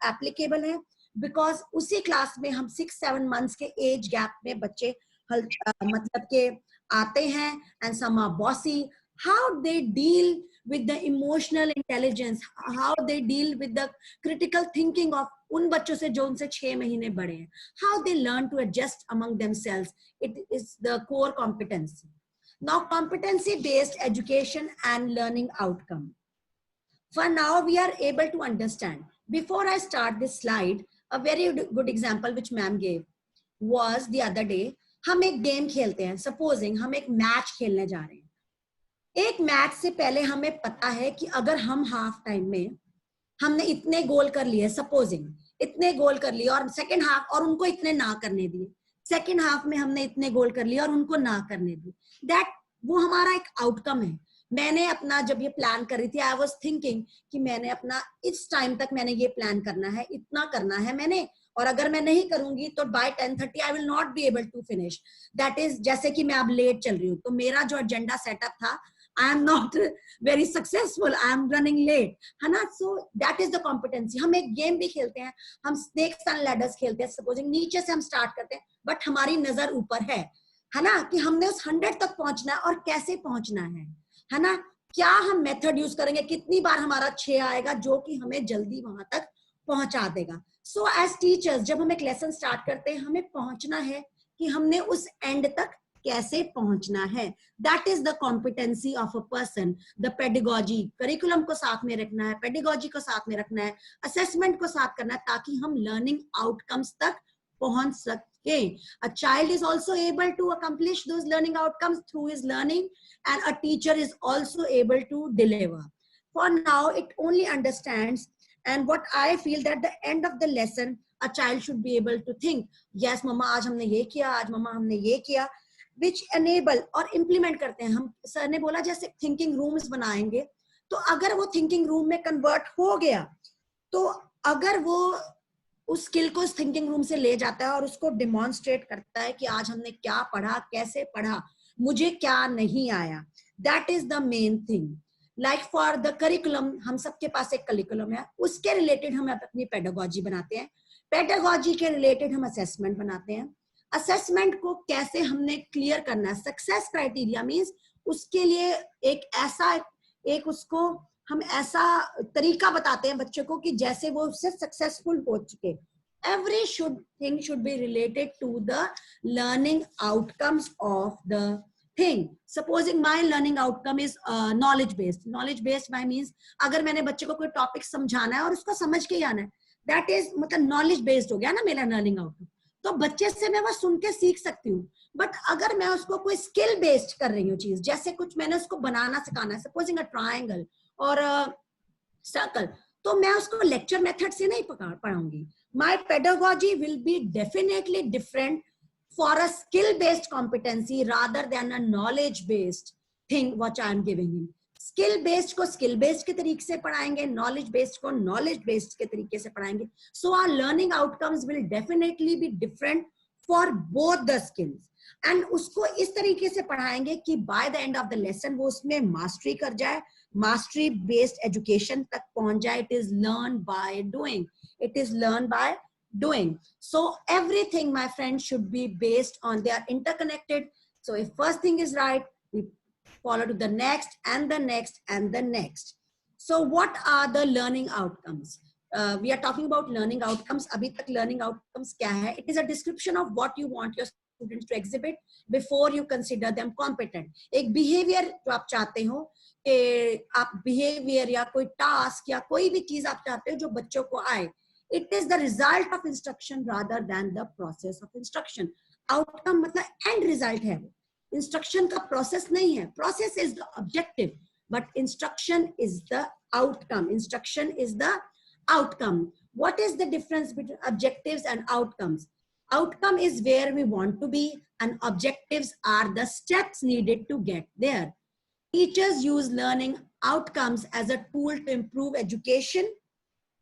applicable है, because उसी क्लास में हम 6-7 months के age gap में बच्चे मतलब के आते हैं, and some are bossy. How they deal with the emotional intelligence, how they deal with the critical thinking of उन बच्चों से जो उनसे 6 महीने बड़े हैं, how they learn to adjust among themselves, it is the core competency. Now, competency based education and learning outcome. For now, we are able to understand. Before I start this slide, a very good example which ma'am gave was the other day. हम एक game खेलते हैं, supposing हम एक match खेलने जा रहे हैं. एक मैच से पहले हमें पता है कि अगर हम हाफ टाइम में हमने इतने गोल कर लिए, सपोजिंग इतने गोल कर लिए, और सेकंड हाफ और उनको इतने ना करने दिए, सेकंड हाफ में हमने इतने गोल कर लिए और उनको ना करने दिए, दैट वो हमारा एक आउटकम है. मैंने अपना जब ये प्लान कर रही थी, आई वाज थिंकिंग कि मैंने अपना इस टाइम तक मैंने ये प्लान करना है, इतना करना है मैंने, और अगर मैं नहीं करूंगी तो by 10:30 I will not be able to finish. That is जैसे कि मैं अब लेट चल रही हूँ, तो मेरा जो एजेंडा सेटअप था, I am not very successful, I am running late, है ना? So that is the competency. हम एक गेम भी खेलते हैं, हम snakes and ladders खेलते हैं, सपोजिंग नीचे से हम स्टार्ट करते हैं, बट हमारी नजर ऊपर है ना? कि हमने उस 100 तक पहुंचना है और कैसे पहुंचना है ना? क्या हम मेथड यूज करेंगे, कितनी बार हमारा 6 आएगा जो कि हमें जल्दी वहां तक पहुंचा देगा. सो एज टीचर्स जब हम एक लेसन स्टार्ट करते हैं, हमें पहुंचना है कि हमने उस एंड तक कैसे पहुंचना है. That is the competency of a person. The pedagogy, curriculum को साथ में रखना है, पेडागोजी को साथ में रखना है, असेसमेंट को साथ करना है, ताकि हम लर्निंग आउटकम्स तक पहुंच सके. A child is also able to accomplish those learning outcomes through his learning, and a teacher is also able to deliver. For now, it only understands, and what I feel that the end of the lesson, a child should be able to think, yes mama आज हमने ये किया, आज मम्मा हमने ये किया, which enable और implement करते हैं. हम सर ने बोला जैसे thinking rooms बनाएंगे, तो अगर वो thinking room में convert हो गया, तो अगर वो उस स्किल को उस थिंकिंग रूम से ले जाता है और उसको डिमॉन्स्ट्रेट करता है कि आज हमने क्या पढ़ा, कैसे पढ़ा, मुझे क्या नहीं आया, that is the main thing. Like for the curriculum, हम सबके पास एक करिकुलम है, उसके रिलेटेड हम अपनी पेडागोजी बनाते हैं, पेडागोजी के रिलेटेड हम असेसमेंट बनाते हैं, असेसमेंट को कैसे हमने क्लियर करना है, सक्सेस क्राइटेरिया मींस उसके लिए एक ऐसा एक उसको हम ऐसा तरीका बताते हैं बच्चे को कि जैसे वो उससे सक्सेसफुल हो चुके. Everything should be related to the learning outcomes of the thing. Supposing my learning outcome is knowledge based. Knowledge based by means अगर मैंने बच्चे को कोई टॉपिक समझाना है और उसको समझ के ही आना है, दैट इज मतलब नॉलेज बेस्ड हो गया ना मेरा लर्निंग आउटकम. तो बच्चे से मैं वो सुन के सीख सकती हूँ। बट अगर मैं उसको कोई स्किल बेस्ड कर रही हूँ चीज, जैसे कुछ मैंने उसको बनाना सिखाना है, सपोजिंग अ ट्रायंगल और सर्कल, तो मैं उसको लेक्चर मेथड से नहीं पढ़ाऊंगी. My pedagogy will be definitely different for a skill based competency rather than a knowledge based thing which I am giving him. Skill based को स्किल बेस्ड के तरीके से पढ़ाएंगे, नॉलेज बेस्ड को नॉलेज बेस्ड के तरीके से पढ़ाएंगे. So our learning outcomes will definitely be different for both the skills. And उसको इस तरीके से पढ़ाएंगे कि by the end of the lesson वो उसमें मास्टरी कर जाए, मास्टरी बेस्ड एजुकेशन तक पहुंच जाए. It is learn by doing. It is learned by doing. So everything, my friends, should be based on, they are interconnected. So if first thing is right, we follow to the next and the next and the next. So what are the learning outcomes? We are talking about learning outcomes. Abhi tak learning outcomes kya hai? It is a description of what you want your students to exhibit before you consider them competent. एक behavior जो आप चाहते हो कि आप behavior या कोई task या कोई भी चीज आप चाहते हो जो बच्चों को आए, it is the result of instruction rather than the process of instruction. Outcome मतलब end result है, instruction का process नहीं है. Process is the objective, but instruction is the outcome. Instruction is the outcome. What is the difference between objectives and outcomes? Outcome is where we want to be, and objectives are the steps needed to get there. Teachers use learning outcomes as a tool to improve education,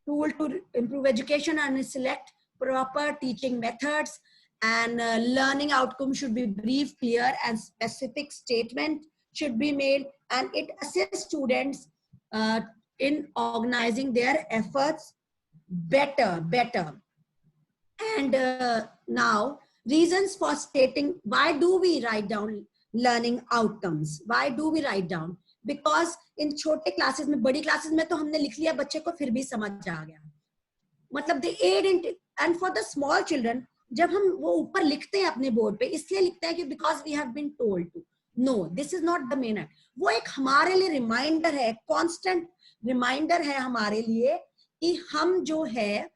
and select proper teaching methods. And learning outcome should be brief, clear, and specific statement should be made, and it assists students in organizing their efforts better. And now, reasons for stating, why do we write down learning outcomes? Why do we write down? Because in छोटे classes में, बड़ी classes में तो हमने लिख लिया, बच्चे को फिर भी समझ आ गया. मतलब they aid in, and for the small children, जब हम वो ऊपर लिखते हैं अपने बोर्ड पे, इसलिए लिखते हैं कि because we have been told to. No, this is not the main act. वो एक हमारे लिए रिमाइंडर है, constant रिमाइंडर है हमारे लिए कि हम जो है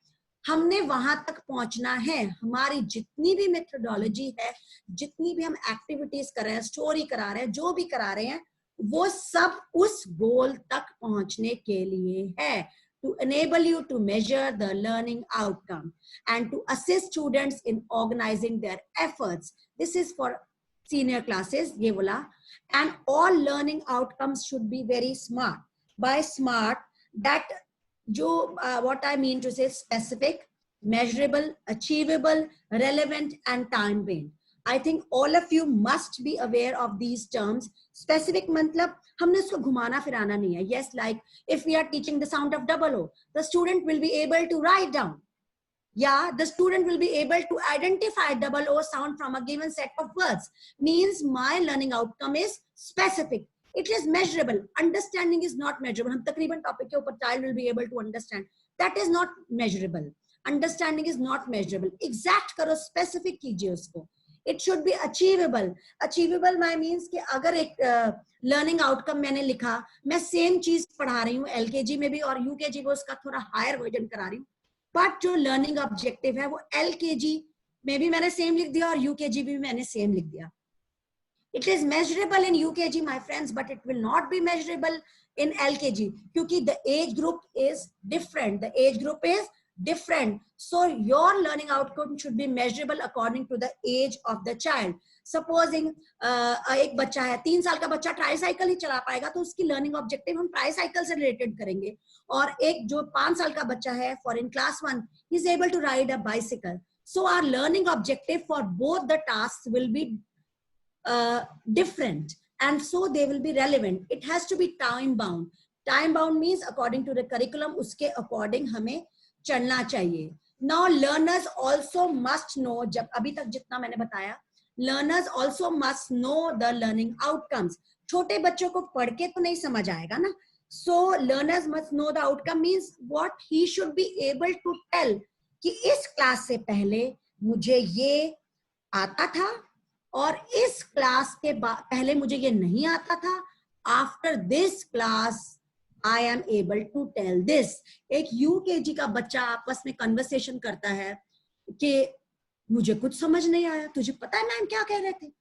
हमने वहां तक पहुंचना है. हमारी जितनी भी मेथोडोलॉजी है, जितनी भी हम एक्टिविटीज कर रहे हैं, स्टोरी करा रहे हैं, जो भी करा रहे हैं, वो सब उस गोल तक पहुंचने के लिए है. To enable you to measure the learning outcome and to assist students in organizing their efforts. This is for senior classes, ye bola. And all learning outcomes should be very smart. By smart, that what I mean to say, specific, measurable, achievable, relevant, and time-bound. I think all of you must be aware of these terms. Specific मतलब हमने इसको घुमाना फिराना नहीं है. Yes, like if we are teaching the sound of double O, the student will be able to write down. Yeah, the student will be able to identify double O sound from a given set of words. Means my learning outcome is specific. It is measurable. Understanding is not measurable. हम तकरीबन topic के ऊपर child will be able to understand. That is not measurable. Understanding is not measurable. Exact करो, specific कीजिए उसको. It should be achievable. Achievable my means कि अगर एक learning outcome मैंने लिखा, मैं same चीज पढ़ा रही हूँ LKG में भी और UKG में उसका थोड़ा higher version करा रही हूँ. But जो learning objective है वो LKG में भी मैंने same लिख दिया और UKG में भी मैंने same लिख दिया. It is measurable in UKG, my friends, but it will not be measurable in LKG क्योंकि the age group is different. The age group is different. So your learning outcome should be measurable according to the age of the child. Supposing एक बच्चा है, 3 साल का बच्चा tricycle ही चला पाएगा तो उसकी लर्निंग ऑब्जेक्टिव हम ट्राईसाइकिल से रिलेटेड करेंगे. और एक जो 5 साल का बच्चा है, for in class 1, he is able to ride a bicycle. So our learning objective for both the tasks will be different, and so they will be relevant. It has to be time bound. Time bound means according to the curriculum, उसके according हमें चलना चाहिए. Now learners also must know, जब अभी तक जितना मैंने बताया, learners also must know the learning outcomes. छोटे बच्चों को पढ़ के तो नहीं समझ आएगा ना. So learners must know the outcome means what he should be able to tell कि इस क्लास से पहले मुझे ये आता था और इस क्लास के पहले मुझे ये नहीं आता था. After this class I am able to tell this. एक UKG का बच्चा आपस में कन्वर्सेशन करता है कि मुझे कुछ समझ नहीं आया, तुझे पता है मैम क्या कह रहे थे?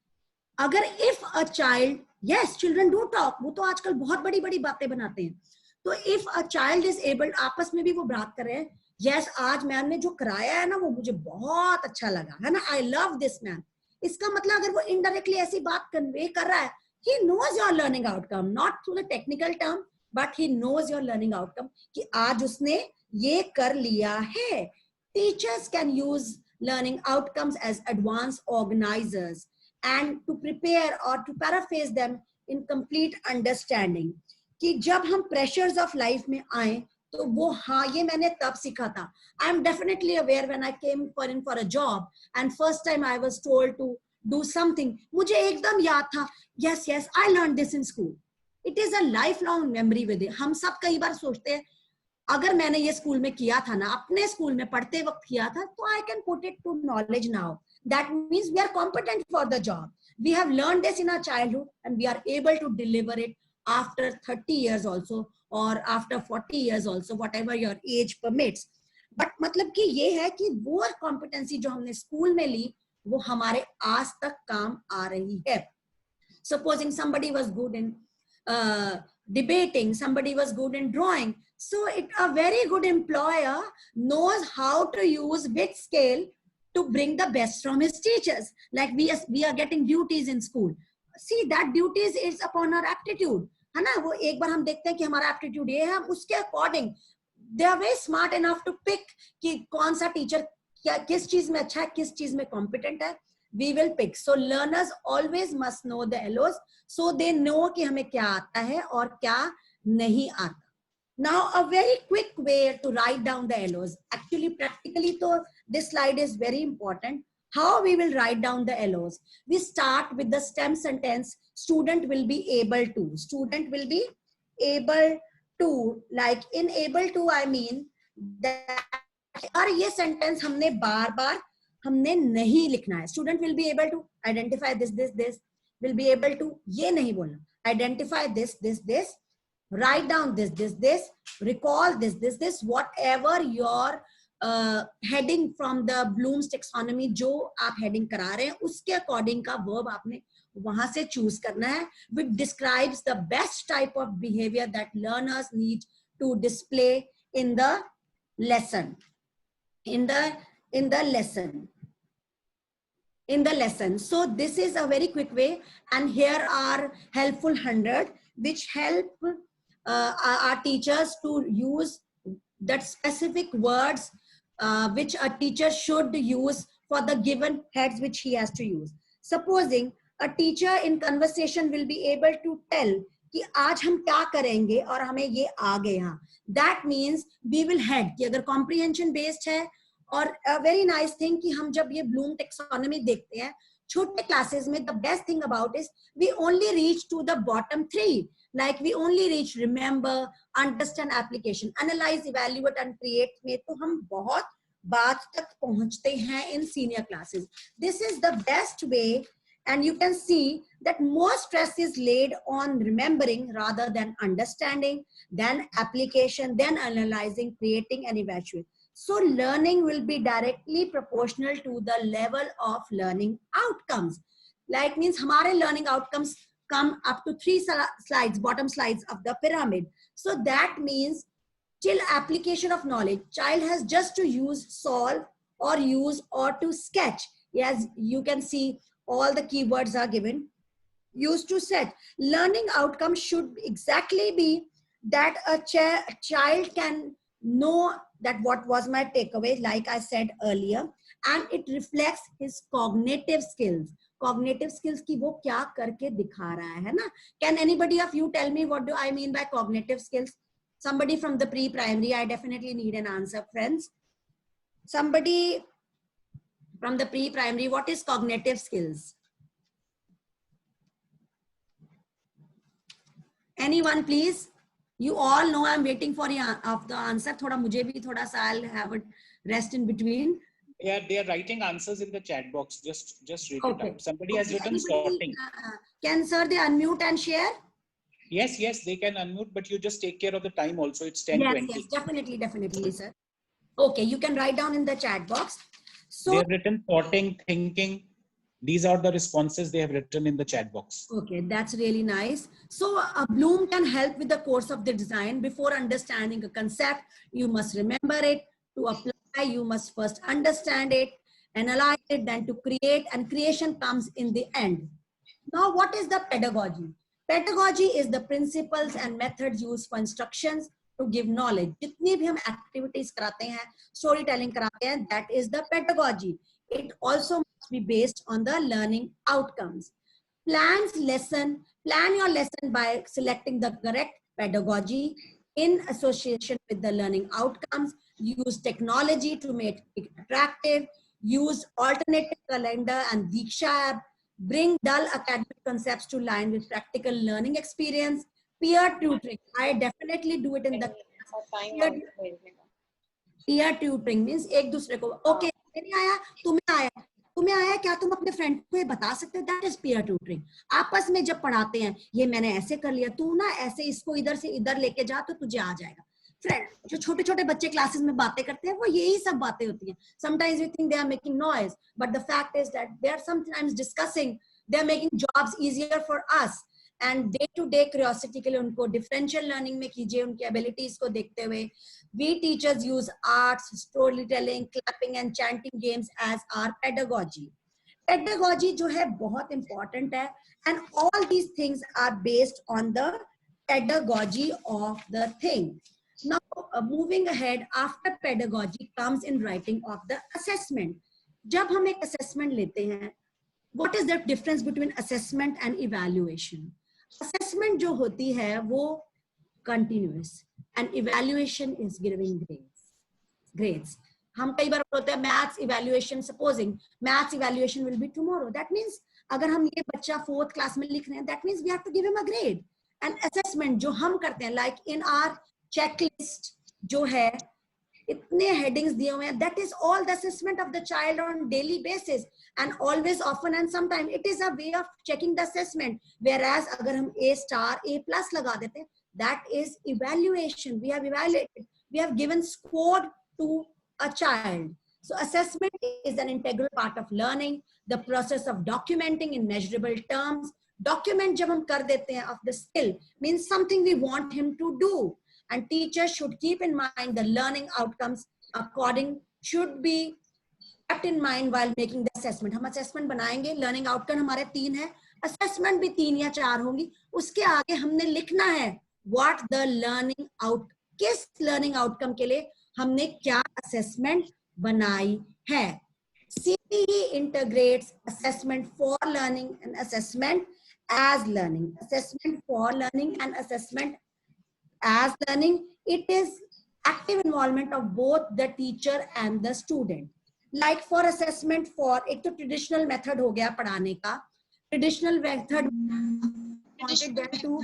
अगर if a child, yes children do talk, वो तो आजकल बहुत बड़ी बड़ी बातें बनाते हैं, तो if a child is able, आपस में भी वो बात कर रहे हैं, यस आज मैम ने जो कराया है ना वो मुझे बहुत अच्छा लगा है ना, आई लव दिस मैम, इसका मतलब अगर वो इनडायरेक्टली ऐसी बात कन्वे कर रहा है, he knows your learning outcome, not through the technical term, but he knows your learning outcome, कि आज उसने ये कर लिया है. Teachers can use learning outcomes as advanced organizers and to prepare or to paraphrase them in complete understanding. कि जब हम pressures of life में आए तो वो, हाँ ये मैंने तब सीखा था. I am definitely aware when I came for a job and first time I was told to do something, मुझे एकदम याद था, yes I learned this in school. It is a lifelong memory with it. हम सब कई बार सोचते हैं अगर मैंने ये स्कूल में किया था ना, अपने स्कूल में पढ़ते वक्त किया था, तो I can put it to knowledge now. That means we are competent for the job. We have learned this in our childhood and we are able to deliver it after 30 years also or after 40 years also, whatever your age permits. But मतलब कि ये है कि वो competency जो हमने school में ली वो हमारे आज तक काम आ रही है. Supposing somebody was good in debating, somebody was good in drawing, so a very good employer knows how to use which scale to bring the best from his teachers. Like we are getting duties in school. See, that duties is upon our aptitude, है ना. वो एक बार हम देखते हैं कि हमारा aptitude ये है, हम उसके according they are very smart enough to pick कि कौन सा teacher किस चीज में अच्छा है, किस चीज में competent है. We will pick. So learners always must know the LOs, so they know कि हमें क्या आता है और क्या नहीं आता. Now a very quick way to write down the LOs. Actually, practically, तो this slide is very important. How we will write down the LOs? We start with the stem sentence. Student will be able to. Student will be able to. Like in able to, I mean that. और ये sentence हमने बार-बार हमने नहीं लिखना है. Student will be able to identify this. Will be able to. ये नहीं बोलना. Identify this. Write down this, recall this, whatever your heading from the Bloom's taxonomy जो आप heading करा रहे हैं उसके according का verb आपने वहां से choose करना है, which describes the best type of behavior that learners need to display in the lesson. In the lesson. So this is a very quick way, and here are helpful 100 which help our teachers to use that specific words which a teacher should use for the given heads which he has to use. Supposing a teacher in conversation will be able to tell कि आज हम क्या करेंगे और हमें ये आ गया. That means we will head कि अगर comprehension based है, और a very nice thing कि हम जब ये Bloom taxonomy देखते हैं छोटे classes में, the best thing about is we only reach to the bottom 3. Like we only reach remember, understand, application, analyze, evaluate and create में तो हम बहुत बात तक पहुंचते हैं in senior classes. This is the best way, and you can see that more stress is laid on remembering rather than understanding, then application, then analyzing, creating and evaluating. So learning will be directly proportional to the level of learning outcomes. Like means हमारे learning outcomes come up to 3 slides, bottom slides of the pyramid. So that means till application of knowledge, child has just to use solve or use or to sketch. Yes, you can see all the keywords are given. Use to set. Learning outcomes should exactly be that a child can know that what was my takeaway, like I said earlier, and it reflects his cognitive skills. Cognitive skills की वो क्या करके दिखा रहा है ना. Can anybody of you tell me what do I mean by cognitive skills? Somebody from the pre-primary, I definitely need an answer, friends. Somebody from the pre-primary, what is cognitive skills? Anyone, please? You all know I'm waiting for the answer. थोड़ा मुझे भी थोड़ा सा I'll have a rest in between. They are writing answers in the chat box. Just read it out. Somebody has written sorting. Can sir they unmute and share? Yes, they can unmute, but you just take care of the time also. It's 10:20. Yes, definitely, sir. Okay, you can write down in the chat box. So they have written thoughting, thinking. These are the responses they have written in the chat box. okay, that's really nice. So Bloom can help with the course of the design. Before understanding a concept, you must remember it. To apply, you must first understand it, analyze it, then to create, and creation comes in the end. Now, what is the pedagogy? Pedagogy is the principles and methods used for instructions to give knowledge. जितनी भी हम activities कराते हैं, storytelling कराते हैं, that is the pedagogy. It also must be based on the learning outcomes. Plan your lesson by selecting the correct pedagogy in association with the learning outcomes. Use technology to make it attractive. Use alternative calendar and Diksha app. Bring dull academic concepts to line with practical learning experience. Peer tutoring. I definitely do it in the peer tutoring means एक दूसरे को okay नहीं आया तुम्हें आया क्या तुम अपने फ्रेंड को ये बता सकते हो, दैट इज पीयर ट्यूटरिंग. आपस में जब पढ़ाते हैं ये मैंने ऐसे कर लिया, तू ना ऐसे इसको इधर से इधर लेके जा तो तुझे आ जाएगा. फ्रेंड जो छोटे छोटे बच्चे क्लासेस में बातें करते हैं वो यही सब बातें होती हैं. Sometimes we think they are making noise but the fact is that they are sometimes discussing, they are making jobs easier for us. And day to day curiosity के लिए उनको डिफरेंशियल लर्निंग में कीजिए उनकी एबिलिटीज को देखते हुए. We teachers use arts, storytelling, clapping and chanting games as our pedagogy. Pedagogy जो है बहुत important है and all these things are based on the pedagogy of the thing. Now moving ahead, after pedagogy comes in writing of the assessment. जब हम एक assessment लेते हैं, what is the difference between assessment and evaluation? Assessment जो होती है वो continuous and evaluation is giving grades. हम कई बार बोलते हैं maths evaluation, supposing maths evaluation will be tomorrow, that means अगर हम ये बच्चा 4th class में लिख रहे हैं, that means we have to give him a grade. And assessment जो हम करते हैं like in our checklist जो है इतने headings दिए हुए हैं, that is all the assessment of the child on daily basis and always, often and sometime it is a way of checking the assessment. Whereas अगर हम A star A plus लगा देते हैं, that is evaluation. We have evaluated, we have given score to a child. So assessment is an integral part of learning. The process of documenting in measurable terms. Document जब हम कर देते हैं of the skill means something we want him to do. And teachers should keep in mind the learning outcomes according should be kept in mind while making the assessment. हम assessment बनाएंगे, learning outcome हमारे 3 है, assessment भी 3 या 4 होंगी. उसके आगे हमने लिखना है what the learning out, किस learning outcome के लिए हमने क्या assessment बनाई है. CBE integrates assessment for learning and assessment as learning. Assessment for learning and assessment as learning. It is active involvement of both the teacher and the student. Like for assessment for, एक तो traditional method हो गया पढ़ाने का. Traditional method wanted them to,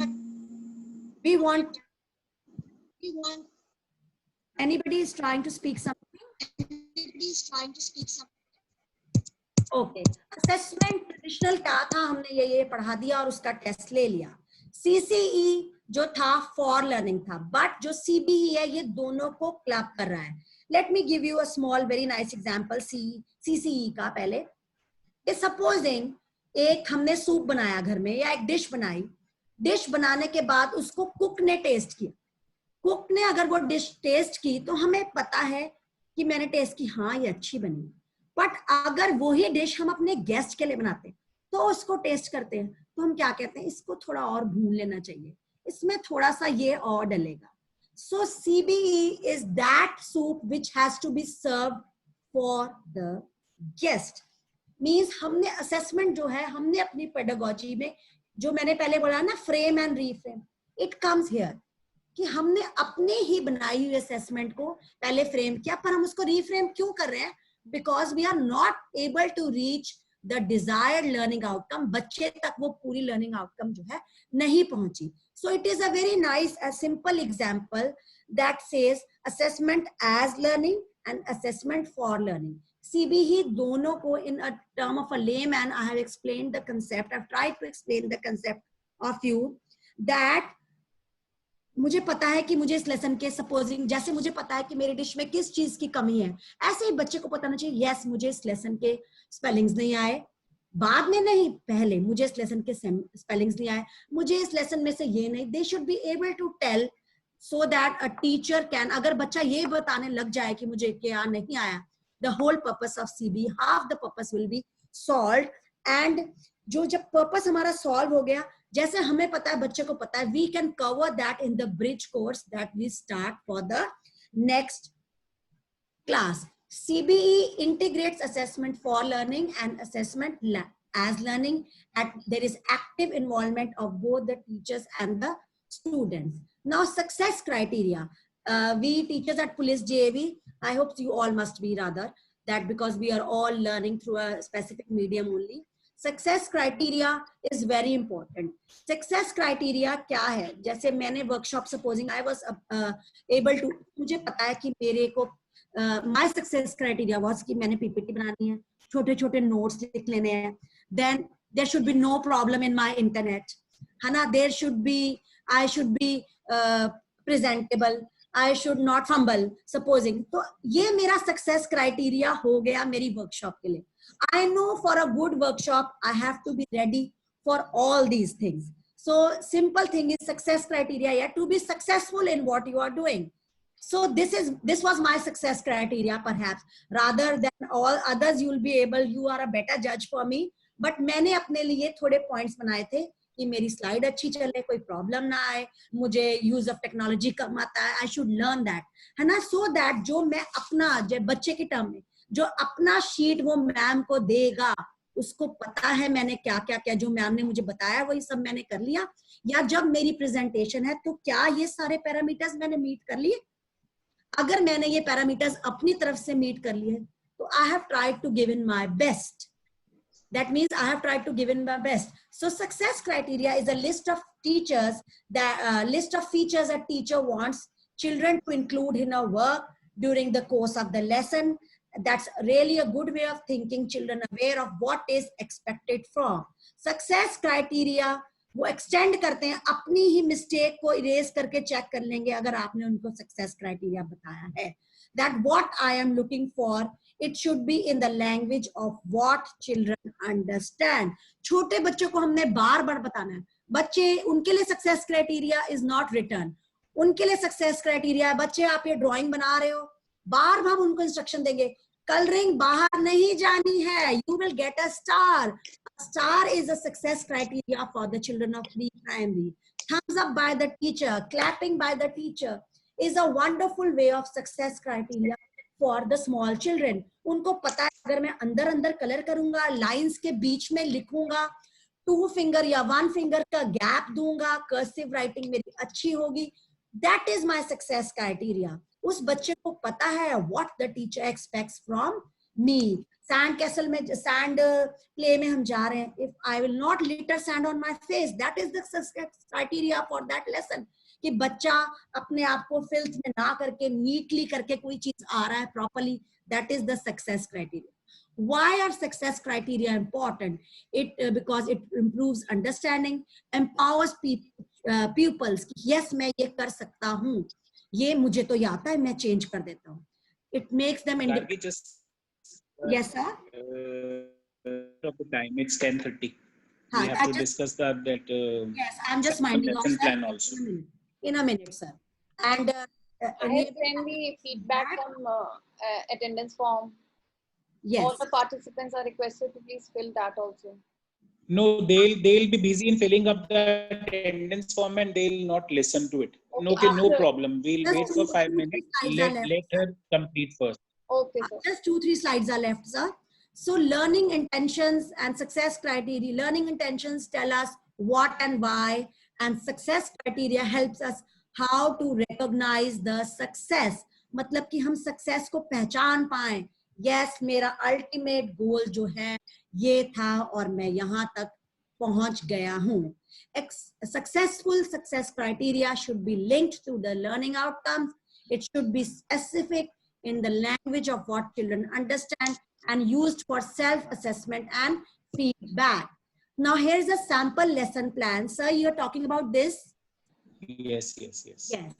we want anybody is trying to speak something. Okay, assessment traditional क्या था, हमने ये पढ़ा दिया और उसका टेस्ट ले लिया. CCE जो था for learning था, but जो CBE है ये दोनों को क्लब कर रहा है. Let me give you a small very nice example CCE का. पहले supposing एक हमने सूप बनाया घर में या एक डिश बनाई. डिश बनाने के बाद उसको कुक ने टेस्ट किया. कुक ने अगर वो डिश टेस्ट की तो हमें पता है कि मैंने टेस्ट की, हाँ ये अच्छी बनी. बट अगर वही डिश हम अपने गेस्ट के लिए बनाते हैं तो उसको टेस्ट करते हैं तो हम क्या कहते हैं, इसको थोड़ा और भून लेना चाहिए, इसमें थोड़ा सा ये और डलेगा. So CBE is that soup which has to be served for the guest. Means हमने assessment जो है हमने अपनी pedagogy में जो मैंने पहले बोला ना frame and reframe, it comes here कि हमने अपने ही बनाई हुई assessment को पहले frame किया पर हम उसको reframe क्यों कर रहे हैं? Because we are not able to reach the desired learning outcome. बच्चे तक वो पूरी learning outcome जो है नहीं पहुंची. So it is a very nice, a simple example that says assessment as learning and assessment for learning. CBE दोनों को in a term of a layman, I have explained the concept. I've tried to explain the concept of you that मुझे पता है कि मुझे इस lesson के supposing, जैसे मुझे पता है कि मेरी डिश में किस चीज की कमी है, ऐसे ही बच्चे को पता होना चाहिए यस मुझे इस लेसन के स्पेलिंग्स नहीं आए, बाद में नहीं, पहले मुझे इस लेसन के स्पेलिंग्स नहीं आए, मुझे इस लेसन में से ये नहीं, they should be able to tell so that a teacher can, अगर बच्चा ये बताने लग जाए कि मुझे क्या नहीं आया, the whole purpose of CB, half the purpose will be solve. And जो जब पर्पस हमारा सॉल्व हो गया, जैसे हमें पता है, बच्चे को पता है, we can cover that in the bridge course that we start for the next class. CBE integrates assessment for learning and assessment as learning. There is active involvement of both the teachers and the students. Now, success criteria. We teachers at Police JAV, I hope you all must be rather, that because we are all learning through a specific medium only. Success criteria is very important. Success criteria क्या है? जैसे मैंने workshop, supposing I was able to, मुझे पता है कि मेरे को my success criteria was कि मैंने PPT बनानी है, छोटे छोटे notes लिख लेने हैं, then there should be no problem in my internet, है ना, there should be, I should be presentable, I should not fumble, supposing. तो ये मेरा success criteria हो गया मेरी workshop के लिए. I know for a good workshop, I have to be ready for all these things. So simple thing is success criteria, you have to be successful in what you are doing. So this was my success criteria, perhaps rather than all others. You will be able, you are a better judge for me. But मैंने अपने लिए थोड़े points बनाए थे कि मेरी slide अच्छी चले, कोई problem ना आए, मुझे use of technology कम आता है, I should learn that, है ना, so that जो मैं अपना जब बच्चे की term में जो अपना sheet वो मैम को देगा, उसको पता है मैंने क्या क्या क्या जो मैम ने मुझे बताया वही सब मैंने कर लिया, या जब मेरी presentation है तो क्या ये सारे parameters मैंने meet कर लिए. अगर मैंने ये पैरामीटर्स अपनी तरफ से मीट कर लिए तो I have tried to give in my best. That means I have tried to give in my best. So success criteria is a list of teachers, that list of features a teacher wants children to include in her work during the course of the lesson. That's really a good way of thinking children aware of what is expected from. Success criteria वो extend करते हैं, अपनी ही mistake को erase करके check कर लेंगे अगर आपने उनको सक्सेस क्राइटेरिया बताया है. That what I am looking for, it should be in the language of what children understand. छोटे बच्चों को हमने बार बार बताना है, बच्चे उनके लिए success criteria is not return, उनके लिए सक्सेस क्राइटेरिया, बच्चे आप ये ड्राइंग बना रहे हो, बार बार उनको इंस्ट्रक्शन देंगे, कलरिंग बाहर नहीं जानी है, you will get a star. Star is a success criteria for the children of pre-primary. Thumbs up by the teacher, clapping by the teacher is a wonderful way of success criteria for the small children. उनको पता है अगर मैं अंदर अंदर colour करूंगा, lines के बीच में लिखूंगा, 2 finger या 1 finger का गैप दूंगा, कर्सिव राइटिंग मेरी अच्छी होगी, that is my success criteria. उस बच्चे को पता है what the teacher expects from me. Sand castle में, सैंड प्ले में हम जा रहे हैं, if I will not litre sand on my face, that is the success criteria for that lesson. कि बच्चा अपने आप को फिल्थ में ना करके नीटली करके कोई चीज आ रहा है properly, that is the success criteria. Why are success criteria important? Because it improves understanding, empowers pupils. Yes, मैं ये कर सकता हूँ, ये मुझे तो आता है, मैं change कर देता हूँ. It makes them independent. Yes, sir. Of the time, it's 10:30. We have to discuss that. Yes, I'm just minding off. Plan also. In a minute, sir. And I have sent the feedback from attendance form. Yes. All the participants are requested to please fill that also. No, they'll be busy in filling up the attendance form and they'll not listen to it. Okay, no problem. We'll wait for 5 minutes. Let her complete first. Okay, sir. Just 2-3 slides are left, sir. So learning intentions and success criteria. Learning intentions tell us what and why, and success criteria helps us how to recognize the success. मतलब कि हम success को पहचान पाएं. Yes, मेरा ultimate goal जो है ये था और मैं यहाँ तक पहुँच गया हूँ. Successful success criteria should be linked to the learning outcomes. It should be specific in the language of what children understand and used for self-assessment and feedback. Now here's a sample lesson plan. Sir, you're talking about this? Yes, yes, yes. Yes.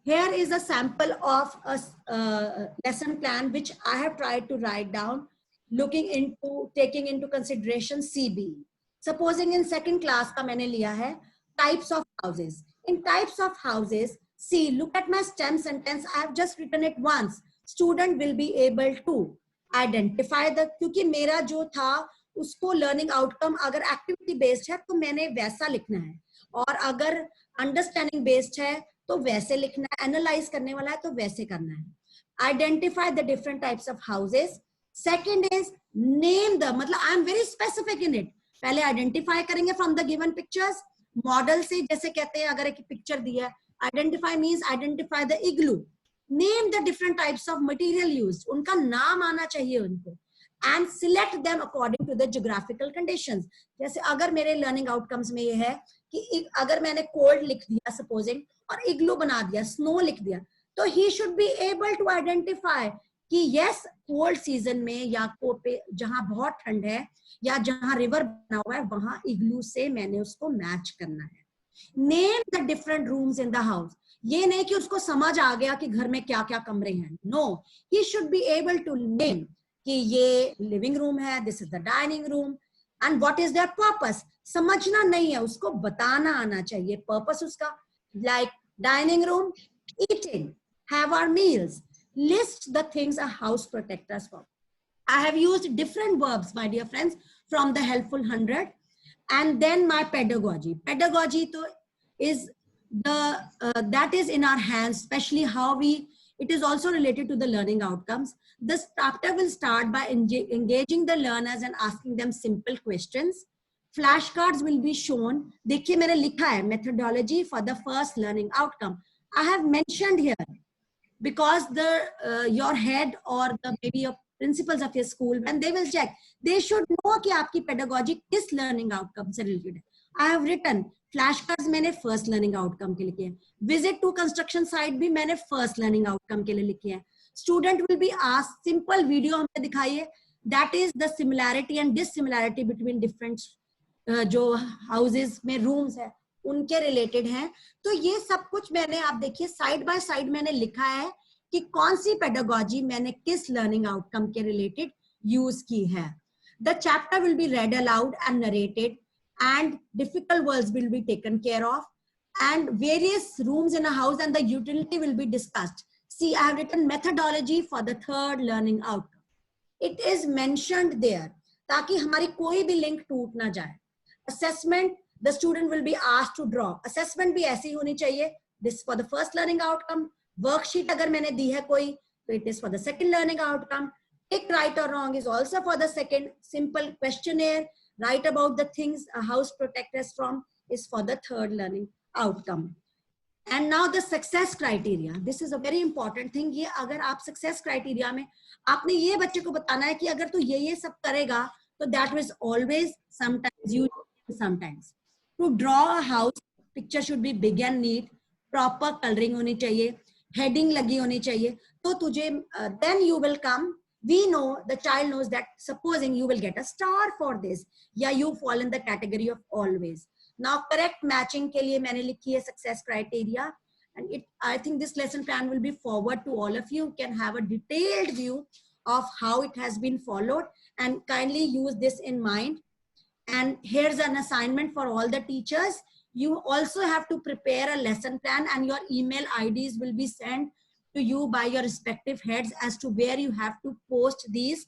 Here is a sample of a lesson plan which I have tried to write down, taking into consideration CB. Supposing in second class का मैंने लिया है types of houses. In types of houses, see, look at my STEM sentence. I have just written it once. Student will be able to identify the, क्योंकि मेरा जो था उसको learning outcome अगर activity based है तो मैंने वैसा लिखना है, और अगर अंडरस्टैंडिंग बेस्ड है तो वैसे लिखना है, एनालाइज करने वाला है तो वैसे करना है. Identify the different types of houses. Second is name the, मतलब I am very specific in it. पहले आइडेंटिफाई करेंगे from the given pictures. Model से जैसे कहते हैं, अगर एक पिक्चर दिया है, identify means identify the igloo. Name the different types of material used, उनका नाम आना चाहिए उनको. And select them according to the geographical conditions. जैसे अगर मेरे लर्निंग आउटकम्स में ये है कि अगर मैंने कोल्ड लिख दिया सपोजिंग और इग्लू बना दिया, स्नो लिख दिया, तो he should be able to identify कि यस कोल्ड सीजन में या जहां बहुत ठंड है या जहां रिवर बना हुआ है वहां इग्लू से मैंने उसको मैच करना है. Name the different rooms in the house. ये नहीं कि उसको समझ आ गया कि घर में क्या क्या कमरे हैं. No, he should be able to name कि ये लिविंग रूम है, this is the dining room, and what is their purpose. समझना नहीं है, उसको बताना आना चाहिए पर्पस उसका. Like dining room, eating, have our meals, list the things a house protects us from. I have used different verbs, my dear friends, from the helpful 100. And then my pedagogy. Pedagogy to is the that is in our hands, especially how we, it is also related to the learning outcomes. This chapter will start by engaging the learners and asking them simple questions. Flashcards will be shown. देखिए मैंने लिखा है methodology for the first learning outcome. I have mentioned here because the your head or the maybe your principals of your school, when they will check, they should know कि आपकी pedagogy किस learning outcome से related है. I have written flashcards मैंने first learning outcome के लिखे हैं. Visit to construction site भी मैंने first learning outcome के लिए लिखे हैं. Student will be asked simple video हमें दिखाइए, that is the similarity and dissimilarity between different जो हाउसेस में रूम्स है उनके रिलेटेड हैं. तो ये सब कुछ मैंने, आप देखिए साइड बाय साइड मैंने लिखा है कि कौन सी पेडागोजी मैंने किस लर्निंग आउटकम के रिलेटेड यूज की है. The chapter will be read aloud and narrated and difficult words will be taken care of and various rooms in a house and the utility will be discussed. See I have written methodology for the third learning outcome. It is mentioned there ताकि हमारी कोई भी link टूट ना जाए. Assessment, the student will be asked to draw. Assessment भी ऐसी होनी चाहिए. This for the first learning outcome. Worksheet अगर मैंने दी है कोई, तो it is for the second learning outcome. Tick right or wrong is also for the second. Simple questionnaire, write about the things a house protects us from, is for the third learning outcome. And now the success criteria. This is a very important thing. ये अगर आप success criteria में आपने ये बच्चे को बताना है कि अगर तू ये सब करेगा, तो that was always, sometimes you, sometimes. To draw a house, picture should be big and neat, proper coloring होनी चाहिए, heading लगी होनी चाहिए. तो तुझे then you will come. We know, the child knows that supposing you will get a star for this, या you fall in the category of always. Now correct matching के लिए मैंने लिखी है success criteria, and it, I think this lesson plan will be forward to all of you. You can have a detailed view of how it has been followed, and kindly use this in mind. And here's an assignment for all the teachers. You also have to prepare a lesson plan, and your email IDs will be sent to you by your respective heads as to where you have to post these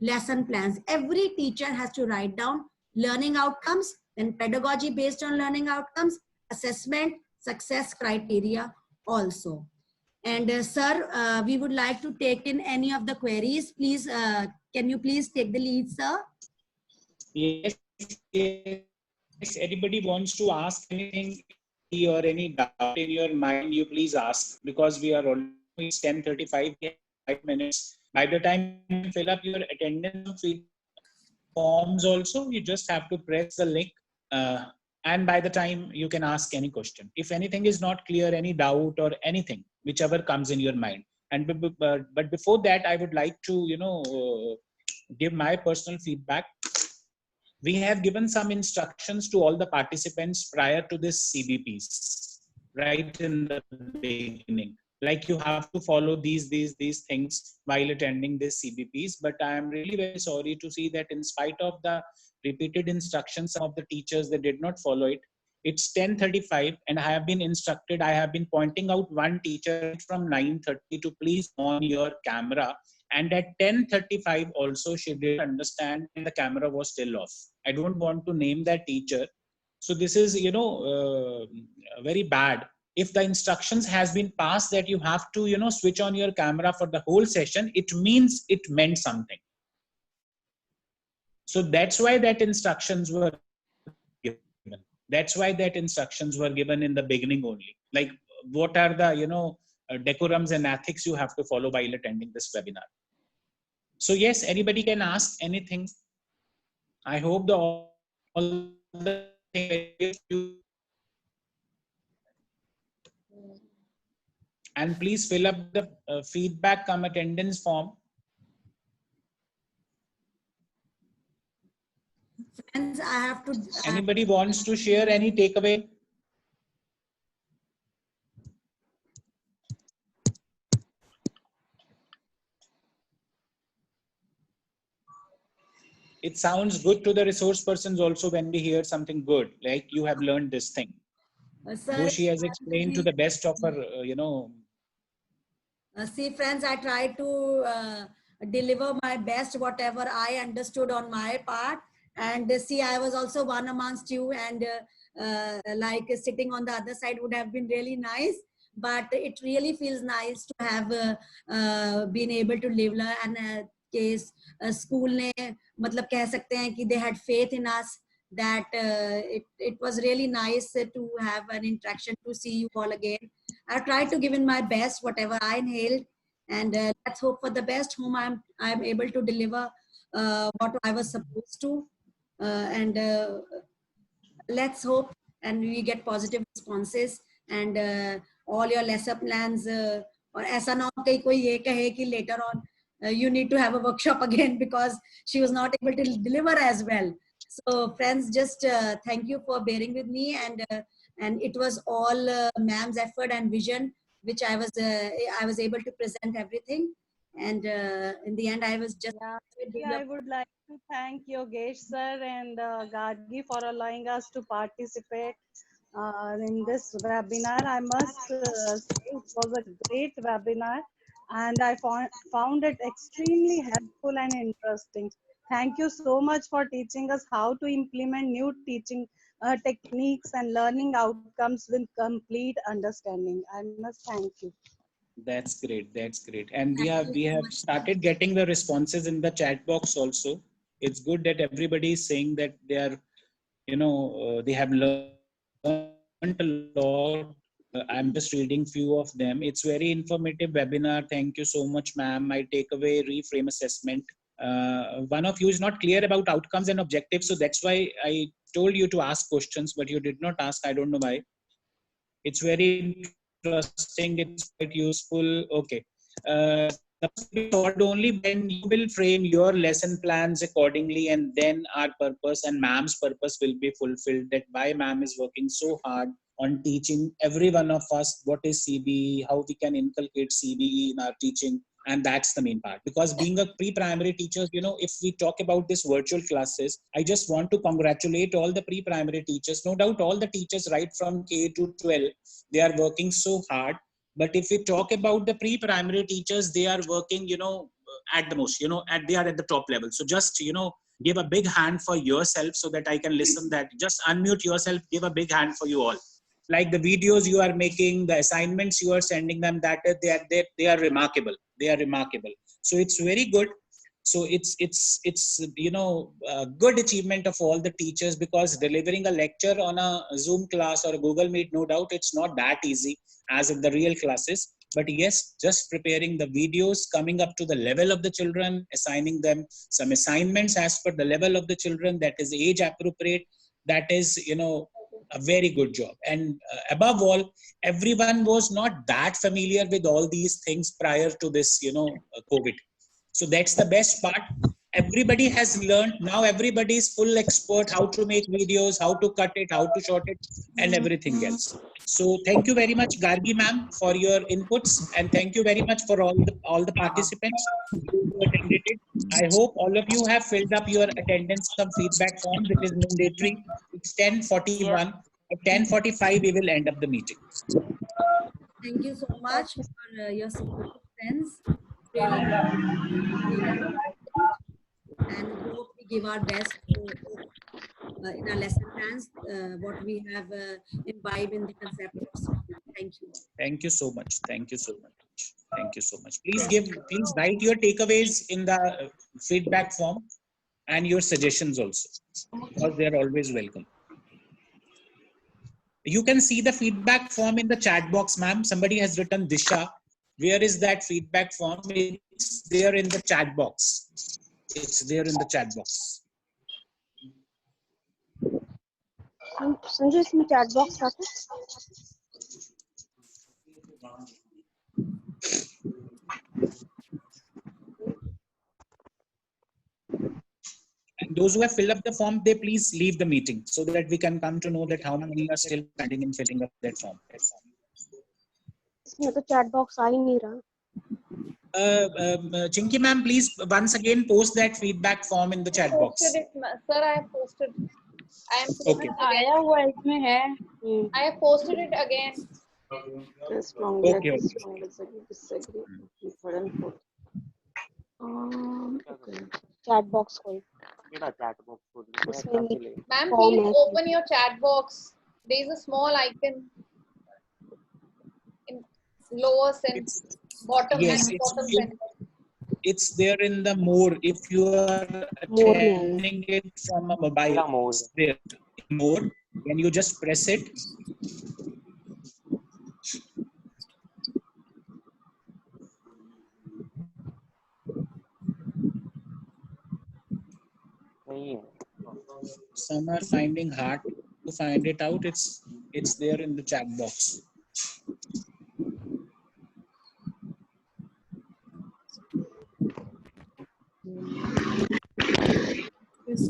lesson plans. Every teacher has to write down learning outcomes, then pedagogy based on learning outcomes, assessment, success criteria also. And sir, we would like to take in any of the queries. Please, can you please take the lead, sir? Yes, yes. Anybody wants to ask anything or any doubt in your mind, you please ask, because we are almost 10:35, 5 minutes. By the time you fill up your attendance forms also, you just have to press the link. And by the time you can ask any question. If anything is not clear, any doubt or anything, whichever comes in your mind. And but before that, I would like to, give my personal feedback. We have given some instructions to all the participants prior to this CBPs. right in the beginning. Like you have to follow these things while attending these CBPs. But I am really very sorry to see that in spite of the repeated instructions, some of the teachers, they did not follow it. It's 10:35 and I have been instructed, I have been pointing out one teacher from 9:30 to please on your camera. And at 10:35 also she didn't understand and the camera was still off. I don't want to name that teacher. So this is, very bad. If the instructions has been passed that you have to, switch on your camera for the whole session, it means it meant something. So that's why that instructions were given. That's why that instructions were given in the beginning only. Like what are the, decorums and ethics you have to follow while attending this webinar. So yes, anybody can ask anything. I hope all the things you. And please fill up the feedback cum attendance form. Friends, I have to. Anybody wants to share any takeaway? It sounds good to the resource persons also when we hear something good, like you have learned this thing. Sir, Though she has explained to the best of her, see, friends, I try to deliver my best, whatever I understood on my part. And see, I was also one amongst you, and like sitting on the other side would have been really nice. But it really feels nice to have been able to live and case school ne matlab keh sakte hain ki they had faith in us, that it was really nice to have an interaction, to see you all again. I tried to give in my best, whatever I inhaled, and let's hope for the best, whom I'm able to deliver what I was supposed to, and let's hope and we get positive responses, and all your lesser plans. और ऐसा ना हो कि कोई ये कहे कि later on you need to have a workshop again because she was not able to deliver as well. So friends, just thank you for bearing with me, and it was all ma'am's effort and vision which I was able to present everything, and in the end I was just. Yeah, I would like to thank Yogesh sir and Gargi for allowing us to participate in this webinar. I must say it was a great webinar and I found it extremely helpful and interesting. Thank you so much for teaching us how to implement new teaching techniques and learning outcomes with complete understanding. I must thank you. That's great. That's great. And we have started getting the responses in the chat box also. It's good that everybody is saying that they are, they have learned a lot. I'm just reading few of them. It's very informative webinar. Thank you so much, ma'am. My takeaway, reframe assessment. One of you is not clear about outcomes and objectives. So that's why I told you to ask questions, but you did not ask. I don't know why. It's very interesting. It's quite useful. Okay. Only when you will frame your lesson plans accordingly, and then our purpose and ma'am's purpose will be fulfilled. That why ma'am is working so hard on teaching every one of us what is CBE, how we can inculcate CBE in our teaching. And that's the main part, because being a pre-primary teacher, if we talk about this virtual classes, I just want to congratulate all the pre-primary teachers. No doubt all the teachers right from K to 12, they are working so hard. But if we talk about the pre-primary teachers, they are working, at the most, they are at the top level. So just, give a big hand for yourself so that I can listen that. Just unmute yourself, give a big hand for you all. Like the videos you are making, the assignments you are sending them, that they are remarkable. They are remarkable. So it's very good. So it's a good achievement of all the teachers, because delivering a lecture on a Zoom class or a Google Meet, no doubt it's not that easy as in the real classes. But yes, just preparing the videos, coming up to the level of the children, assigning them some assignments as per the level of the children, that is age appropriate, that is, a very good job. And above all, everyone was not that familiar with all these things prior to this, COVID. So that's the best part. everybody has learned. Now everybody is full expert how to make videos, how to cut it, how to short it, and everything else. So thank you very much, Gargi ma'am, for your inputs, and thank you very much for all the participants who attended it. I hope all of you have filled up your attendance some feedback form, which is mandatory. It's 10:41. At 10:45 we will end up the meeting. Thank you so much for your support, friends. Really, and hope we give our best in our lesson plans, what we have imbibed in the concept of school. Thank you. Thank you so much. Thank you so much. Thank you so much. Please write your takeaways in the feedback form and your suggestions also, because they are always welcome. You can see the feedback form in the chat box, ma'am. Somebody has written Disha. Where is that feedback form? It's there in the chat box. It's there in the chat box. Sanjay इसमें chat box आता And those who have filled up the form, they please leave the meeting so that we can come to know that how many are still pending in filling up that form. इसमें तो chat box आ ही नहीं रहा Chinky ma'am, please once again post that feedback form in the chat box. Sir, I have posted. I am Okay. आया हुआ इसमें है I have posted it again. strongly Okay, okay. strongly disagree okay chat box खोल उसमें Ma'am, Form please है। open your chat box. There is a small icon in lower center, bottom Yes, and bottom center. it's there in the more. If you are More में attending it from a mobile, it's there in more. When you just press it, some are finding hard to find it out. It's there in the chat box. Yes.